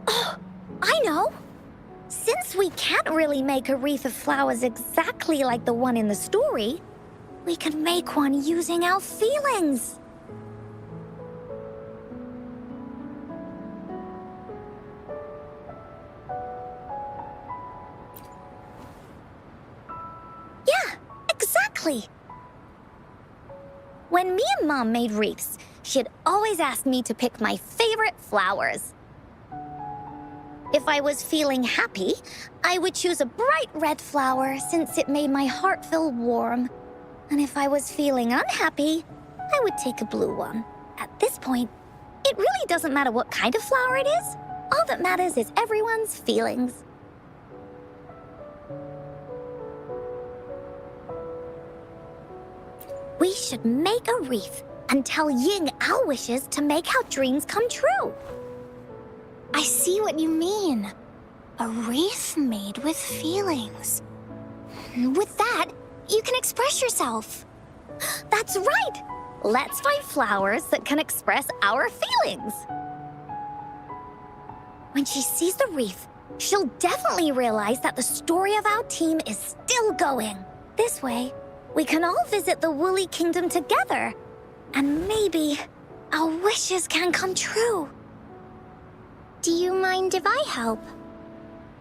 Oh, I know! Since we can't really make a wreath of flowers exactly like the one in the story, we can make one using our feelings. Yeah, exactly. When me and Mom made wreaths, she'd always ask me to pick my favorite flowers. If I was feeling happy, I would choose a bright red flower since it made my heart feel warm. And if I was feeling unhappy, I would take a blue one. At this point, it really doesn't matter what kind of flower it is. All that matters is everyone's feelings. We should make a wreath and tell Ying our wishes to make our dreams come true. I see what you mean. A wreath made with feelings. With that, you can express yourself. That's right! Let's find flowers that can express our feelings. When she sees the wreath, she'll definitely realize that the story of our team is still going. This way, we can all visit the Woolly Kingdom together. And maybe our wishes can come true. Do you mind if I help?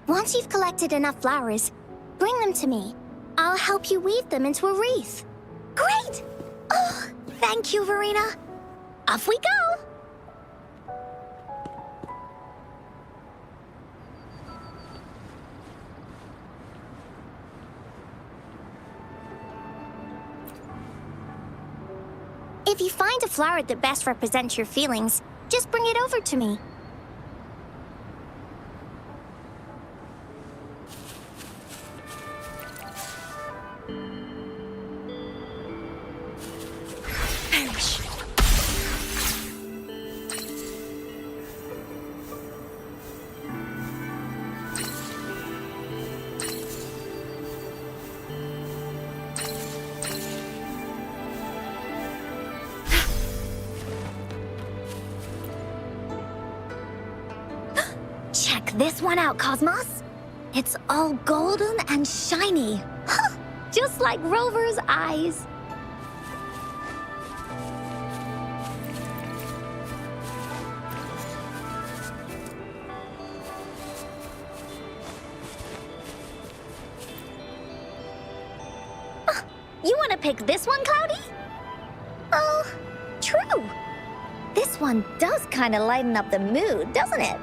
Once you've collected enough flowers, bring them to me. I'll help you weave them into a wreath. Great! Oh, thank you, Verena. Off we go! If you find a flower that best represents your feelings, just bring it over to me. Check this one out, Cosmos. It's all golden and shiny. Just like Rover's eyes. You want to pick this one, Cloudy? Oh, true. This one does kind of lighten up the mood, doesn't it?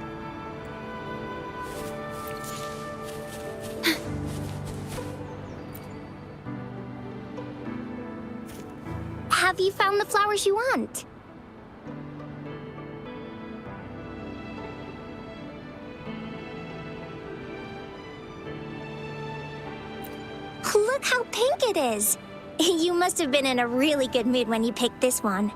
Have you found the flowers you want? Look how pink it is! You must have been in a really good mood when you picked this one.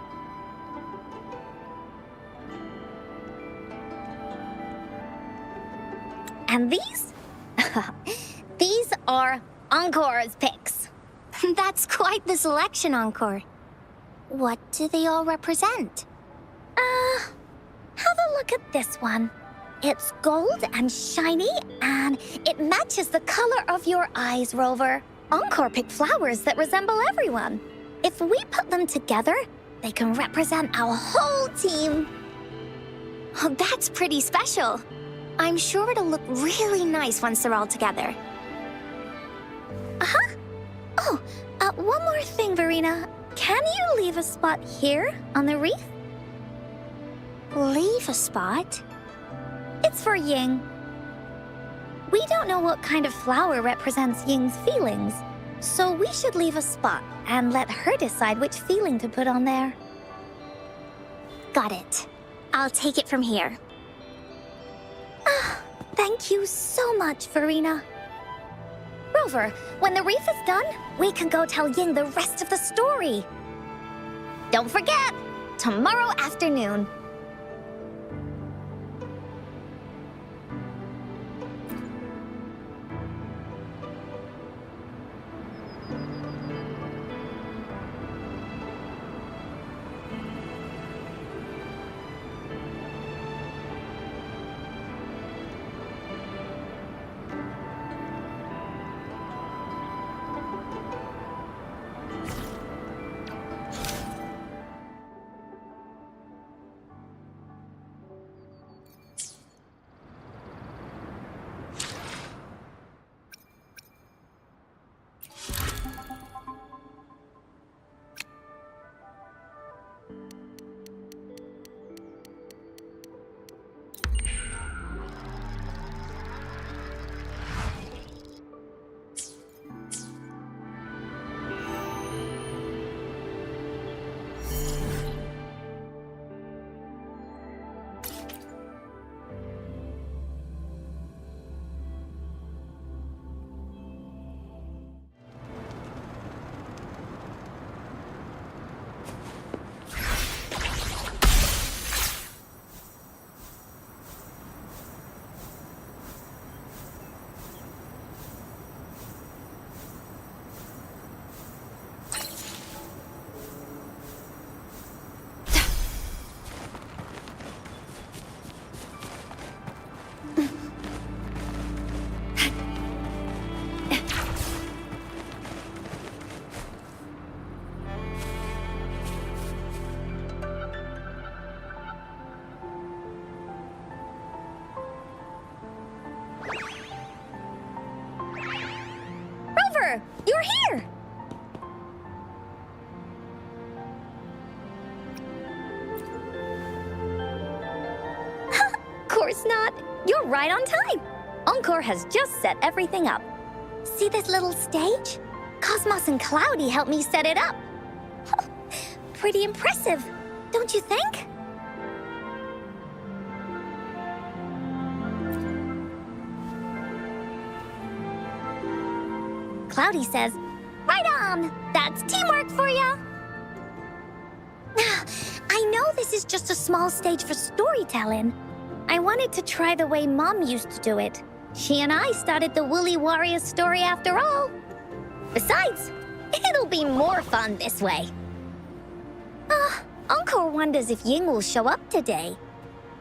And these? These are Encore's picks. That's quite the selection, Encore. What do they all represent? Have a look at this one. It's gold and shiny, and it matches the color of your eyes, Rover. Encore picked flowers that resemble everyone. If we put them together, they can represent our whole team. Oh, that's pretty special. I'm sure it'll look really nice once they're all together. Oh, one more thing, Verena. Can you leave a spot here on the wreath? Leave a spot? It's for Ying. We don't know what kind of flower represents Ying's feelings, so we should leave a spot and let her decide which feeling to put on there. Got it. I'll take it from here. Thank you so much, Verena. Rover, when the wreath is done, we can go tell Ying the rest of the story. Don't forget, tomorrow afternoon. Rover, you're here! Course not. You're right on time. Encore has just set everything up. See this little stage? Cosmos and Cloudy helped me set it up. Pretty impressive, don't you think? Cloudy says, right on! That's teamwork for ya! I know this is just a small stage for storytelling. I wanted to try the way Mom used to do it. She and I started the Woolly Warrior story after all. Besides, it'll be more fun this way. Encore wonders if Ying will show up today.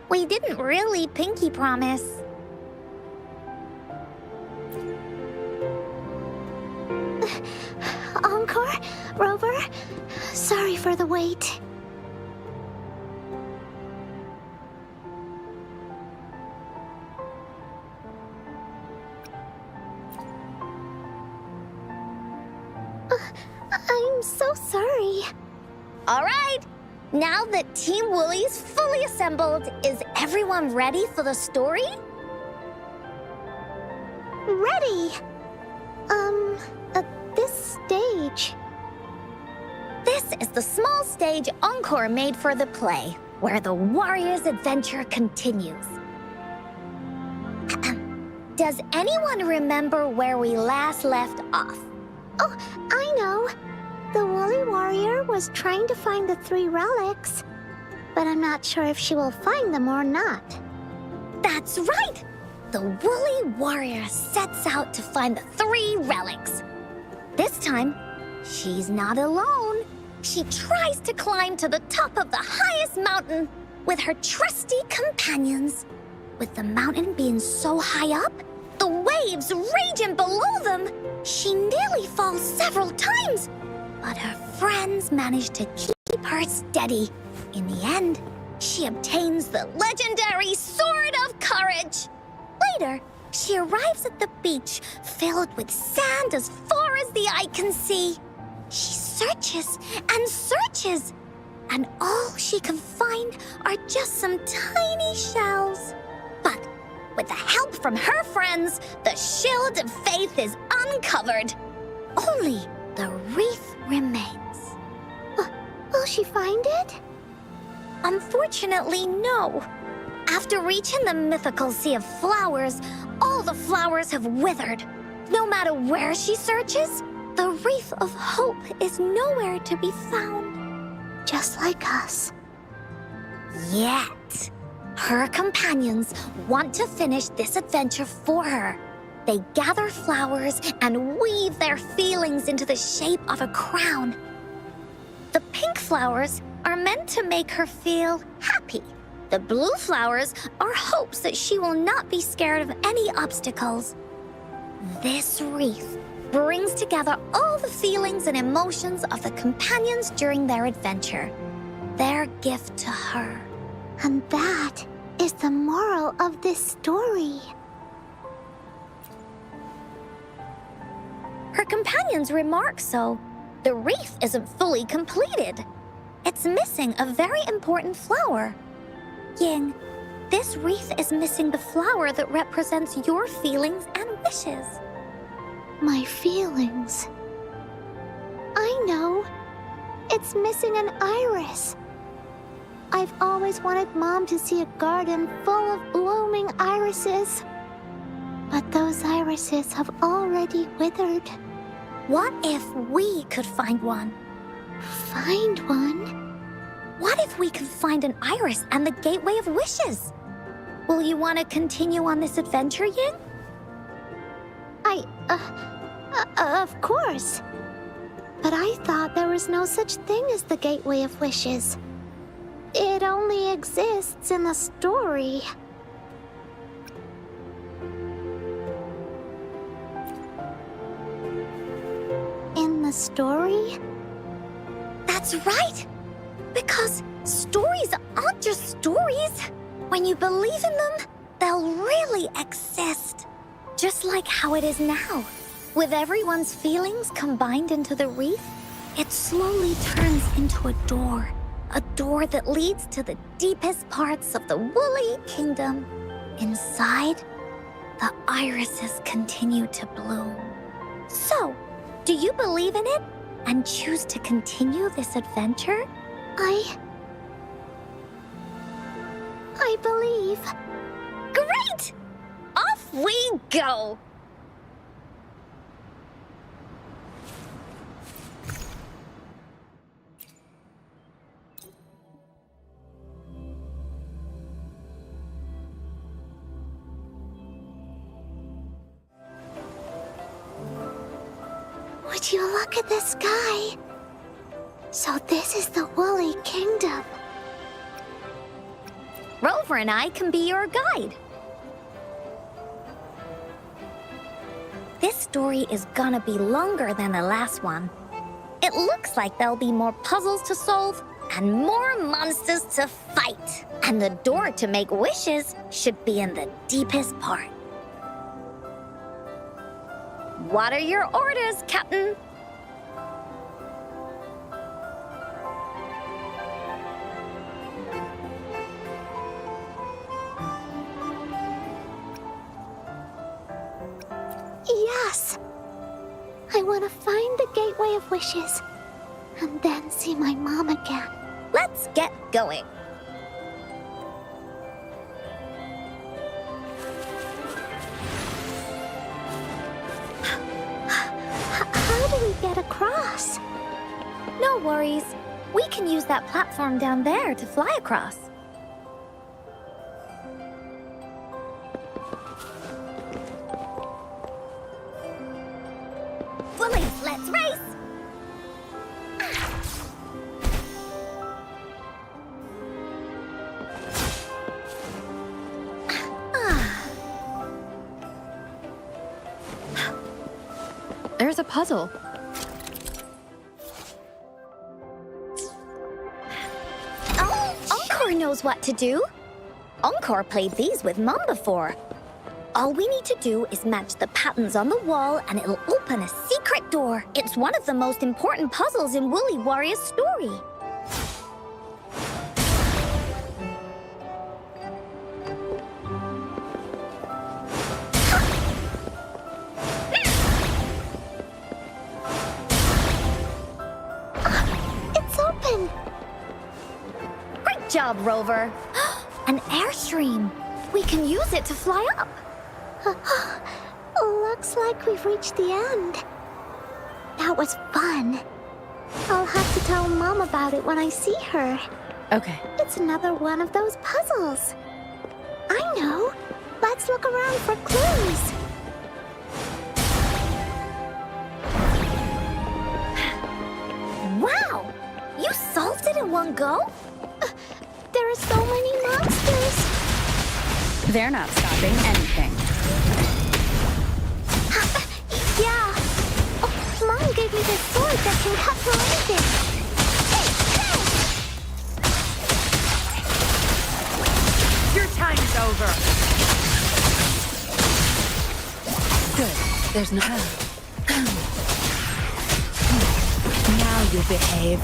We didn't really pinky promise. Encore? Rover? Sorry for the wait. I'm so sorry. All right. Now that Team Woolly's fully assembled, is everyone ready for the story? Ready. At this stage. This is the small stage Encore made for the play, where the warrior's adventure continues. Does anyone remember where we last left off? Oh, I know. The Woolly Warrior was trying to find the 3 relics, but I'm not sure if she will find them or not. That's right! The Woolly Warrior sets out to find the 3 relics. This time, she's not alone. She tries to climb to the top of the highest mountain with her trusty companions. With the mountain being so high up, the way waves raging below them. She nearly falls several times, but her friends manage to keep her steady. In the end, she obtains the legendary Sword of Courage. Later, she arrives at the beach filled with sand as far as the eye can see. She searches and searches, and all she can find are just some tiny shells. But with the help from her friends, the Shield of Faith is uncovered. Only the wreath remains. Will she find it? Unfortunately, no. After reaching the mythical Sea of Flowers, all the flowers have withered. No matter where she searches, the Wreath of Hope is nowhere to be found. Just like us. Yet, her companions want to finish this adventure for her. They gather flowers and weave their feelings into the shape of a crown. The pink flowers are meant to make her feel happy. The blue flowers are hopes that she will not be scared of any obstacles. This wreath brings together all the feelings and emotions of the companions during their adventure. Their gift to her. And that is the moral of this story. Her companions remark so. The wreath isn't fully completed. It's missing a very important flower. Ying, this wreath is missing the flower that represents your feelings and wishes. My feelings. I know. It's missing an iris. I've always wanted Mom to see a garden full of blooming irises. But those irises have already withered. What if we could find one? Find one? What if we could find an iris and the Gateway of Wishes? Will you want to continue on this adventure, Ying? Of course. But I thought there was no such thing as the Gateway of Wishes. It only exists in the story. In the story? That's right! Because stories aren't just stories. When you believe in them, they'll really exist. Just like how it is now. With everyone's feelings combined into the wreath, it slowly turns into a door. A door that leads to the deepest parts of the Woolly Kingdom. Inside, the irises continue to bloom. So, do you believe in it and choose to continue this adventure? I believe. Great! Off we go! Would you look at the sky? So this is the Woolly Kingdom. Rover and I can be your guide. This story is gonna be longer than the last one. It looks like there'll be more puzzles to solve and more monsters to fight. And the door to make wishes should be in the deepest part. What are your orders, Captain? Yes. I want to find the Gateway of Wishes and then see my mom again. Let's get going. How do we get across? No worries. We can use that platform down there to fly across. Bullies, let's race! There's a puzzle. Oh, Encore knows what to do. Encore played these with Mom before. All we need to do is match the patterns on the wall and it'll open a secret door. It's one of the most important puzzles in Woolly Warrior's story. It's open. Great job, Rover. An airstream. We can use it to fly up. Looks like we've reached the end. That was fun. I'll have to tell Mom about it when I see her. Okay. It's another one of those puzzles. I know. Let's look around for clues. Wow! You solved it in one go? There are so many monsters. They're not stopping anything. Yeah. Oh, Mom gave me this sword that can cut through anything. Your time's over. Good. There's no... Now you behave.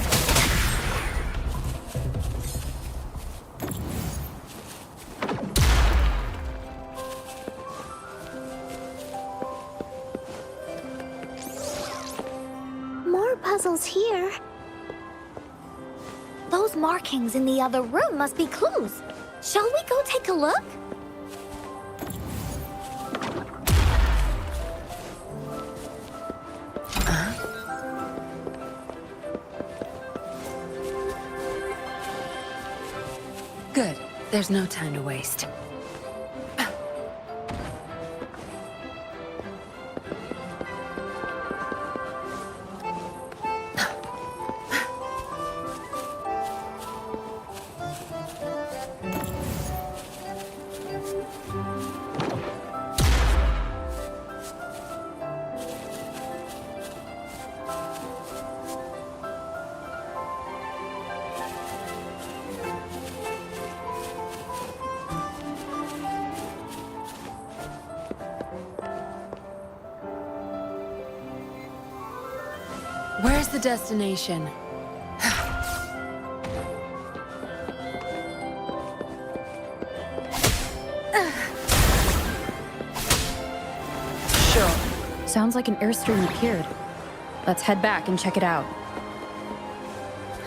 More puzzles here. Those markings in the other room must be clues. Shall we go take a look? Good. There's no time to waste. Where's the destination? Sure. Sounds like an airstream appeared. Let's head back and check it out.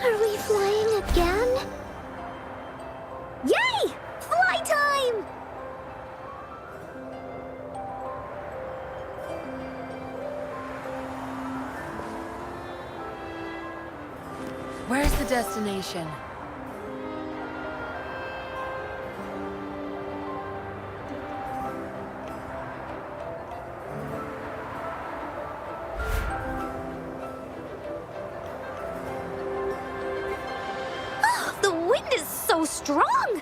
Are we flying again? Yay! Fly time! Where's the destination? The wind is so strong!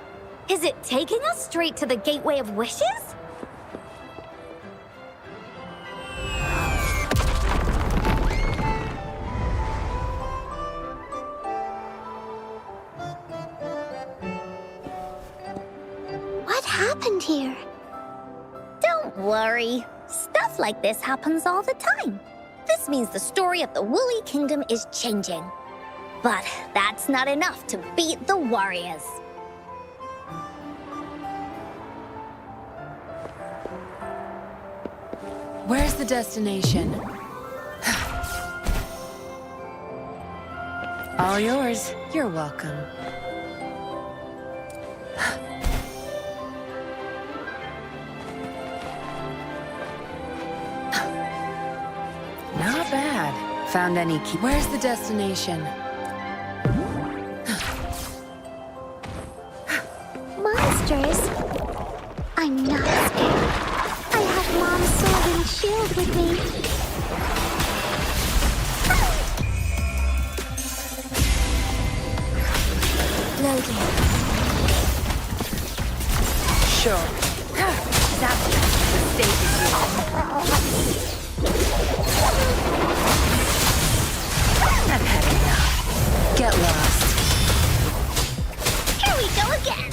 Is it taking us straight to the Gateway of Wishes? What happened here? Don't worry. Stuff like this happens all the time. This means the story of the Woolly Kingdom is changing. But that's not enough to beat the warriors. Where's the destination? All yours. You're welcome. Not bad. Found any key? Where's the destination? Monsters? I'm not scared. I have Mom's sword and shield with me. Loading. Sure. That's the stage is yours. I've had enough. Get lost. Here we go again.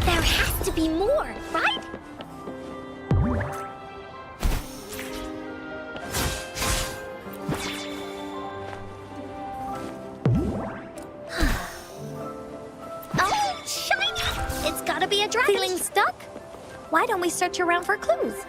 There has to be more, right? Oh, shiny! It's gotta be a dragon. Feeling stuck? Why don't we search around for clues?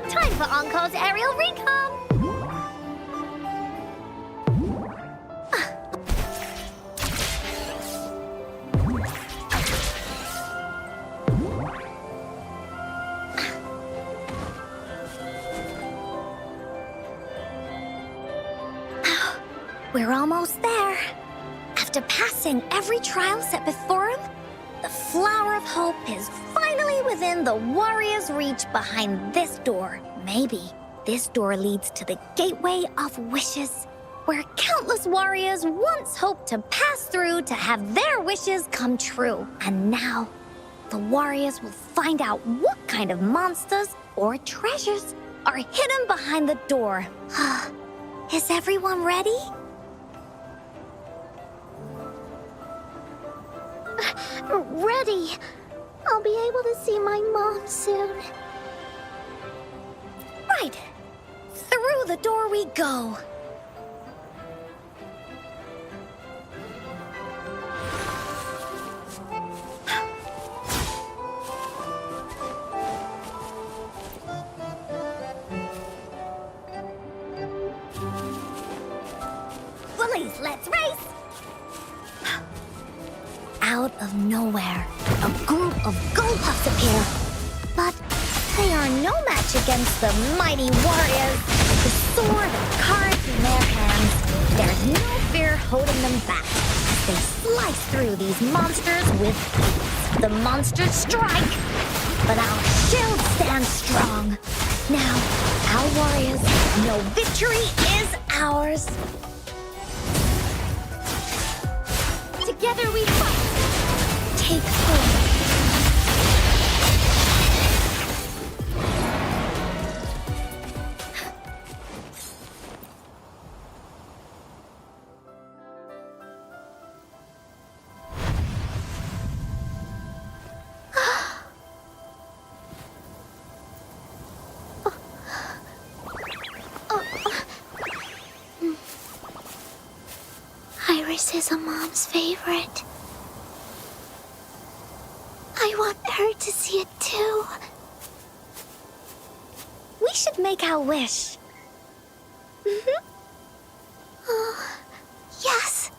Time for Encore's aerial recon! We're almost there. After passing every trial set before him, the Flower of Hope is finally within the warrior's reach behind this door. Maybe this door leads to the Gateway of Wishes, where countless warriors once hoped to pass through to have their wishes come true. And now, the warriors will find out what kind of monsters or treasures are hidden behind the door. Is everyone ready? Ready. I'll be able to see my mom soon. Right. Through the door we go. Bullies, let's race! Out of nowhere, a group of Goldpuffs appear. But they are no match against the mighty warriors. The sword and cards in their hands, there's no fear holding them back. They slice through these monsters with ease. The monsters strike, but our shield stands strong. Now, our warriors know victory is ours. Together we fight. Take hold. Iris is a mom's favorite. I want her to see it too. We should make our wish. Oh, yes.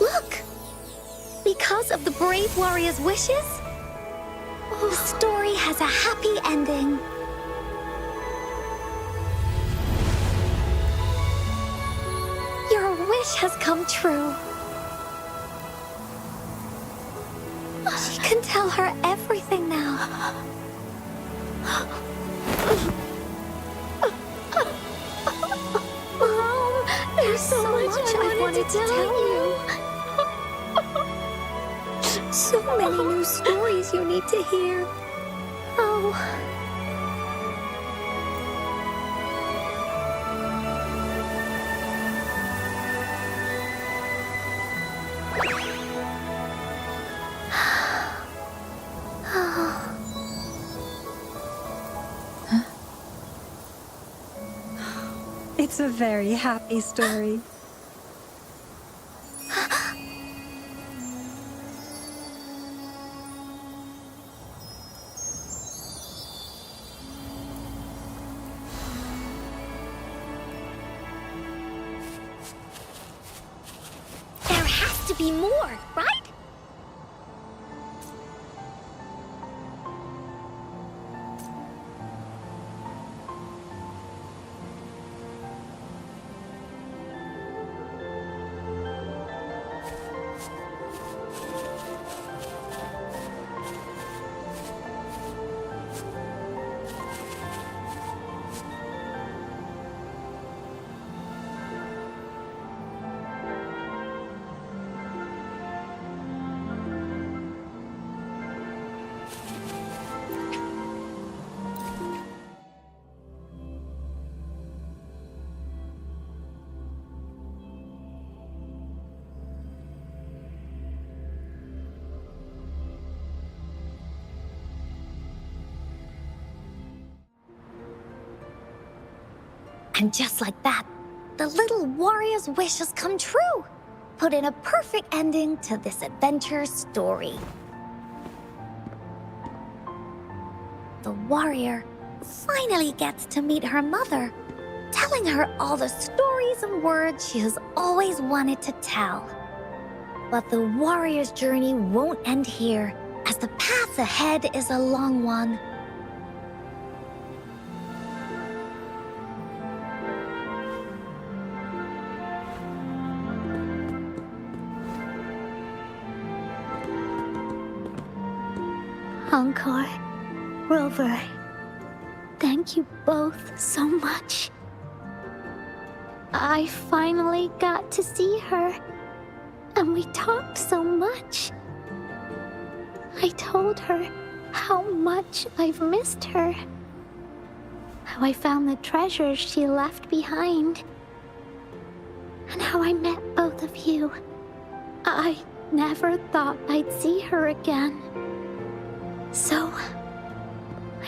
Look! Because of the brave warrior's wishes, the story has a happy ending. Your wish has come true. She can tell her everything now. Mom, there's so much I wanted to tell you. So many new stories you need to hear. Oh. It's a very happy story. There has to be more, right? And just like that, the little warrior's wish has come true, putting a perfect ending to this adventure story. The warrior finally gets to meet her mother, telling her all the stories and words she has always wanted to tell. But the warrior's journey won't end here, as the path ahead is a long one. Encore, Rover, thank you both so much. I finally got to see her, and we talked so much. I told her how much I've missed her, how I found the treasures she left behind, and how I met both of you. I never thought I'd see her again. So,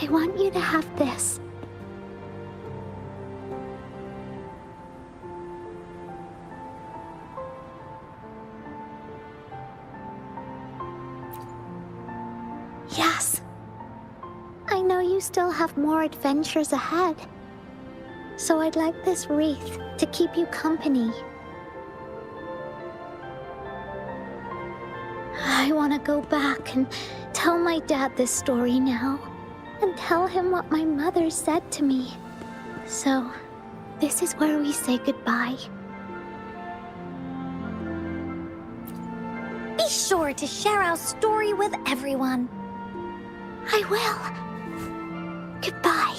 I want you to have this. Yes. I know you still have more adventures ahead. So I'd like this wreath to keep you company. I want to go back and tell my dad this story now, and tell him what my mother said to me. So, this is where we say goodbye. Be sure to share our story with everyone. I will. Goodbye.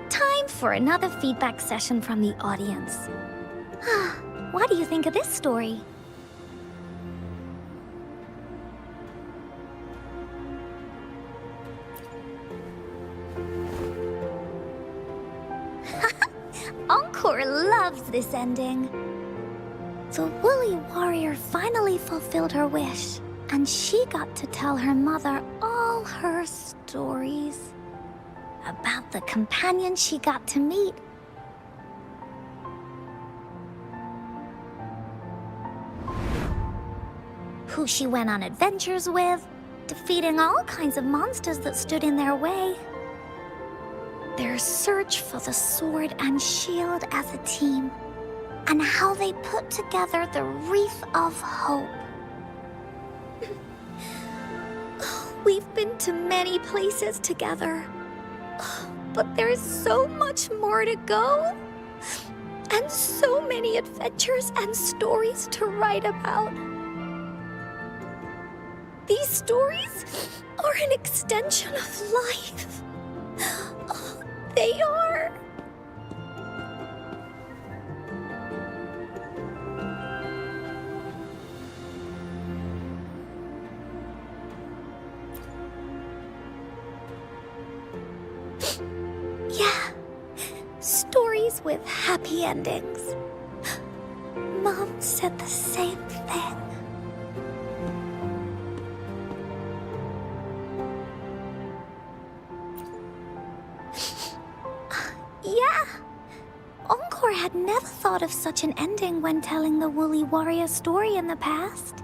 Time for another feedback session from the audience. What do you think of this story? Encore loves this ending. The woolly warrior finally fulfilled her wish, and she got to tell her mother all her stories about the companion she got to meet. Who she went on adventures with, defeating all kinds of monsters that stood in their way. Their search for the sword and shield as a team, and how they put together the Wreath of Hope. We've been to many places together, but there's so much more to go, and so many adventures and stories to write about. These stories are an extension of life. They are. Yeah, stories with happy endings. Mom said the same thing. thought of such an ending when telling the Woolly Warrior story in the past.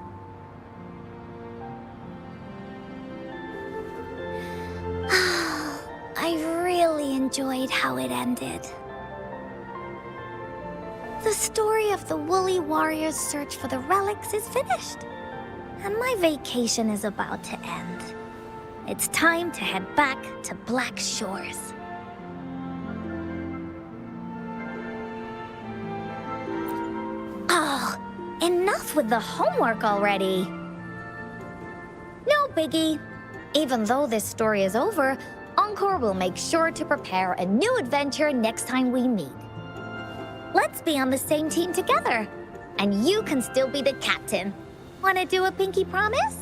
I really enjoyed how it ended. The story of the Woolly Warrior's search for the relics is finished, and my vacation is about to end. It's time to head back to Black Shores. Oh, enough with the homework already. No biggie. Even though this story is over, Encore will make sure to prepare a new adventure next time we meet. Let's be on the same team together. And you can still be the captain. Wanna do a pinky promise?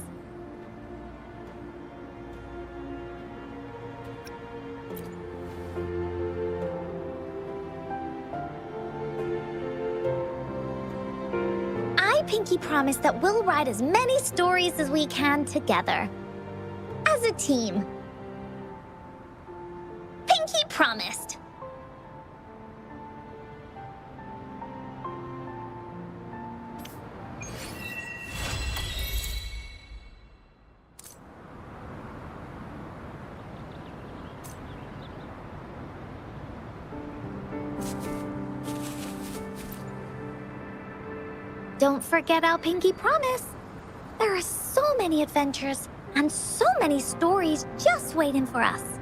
I pinky promise that we'll write as many stories as we can together. As a team. Pinky promised. Don't forget our pinky promise. There are so many adventures and so many stories just waiting for us.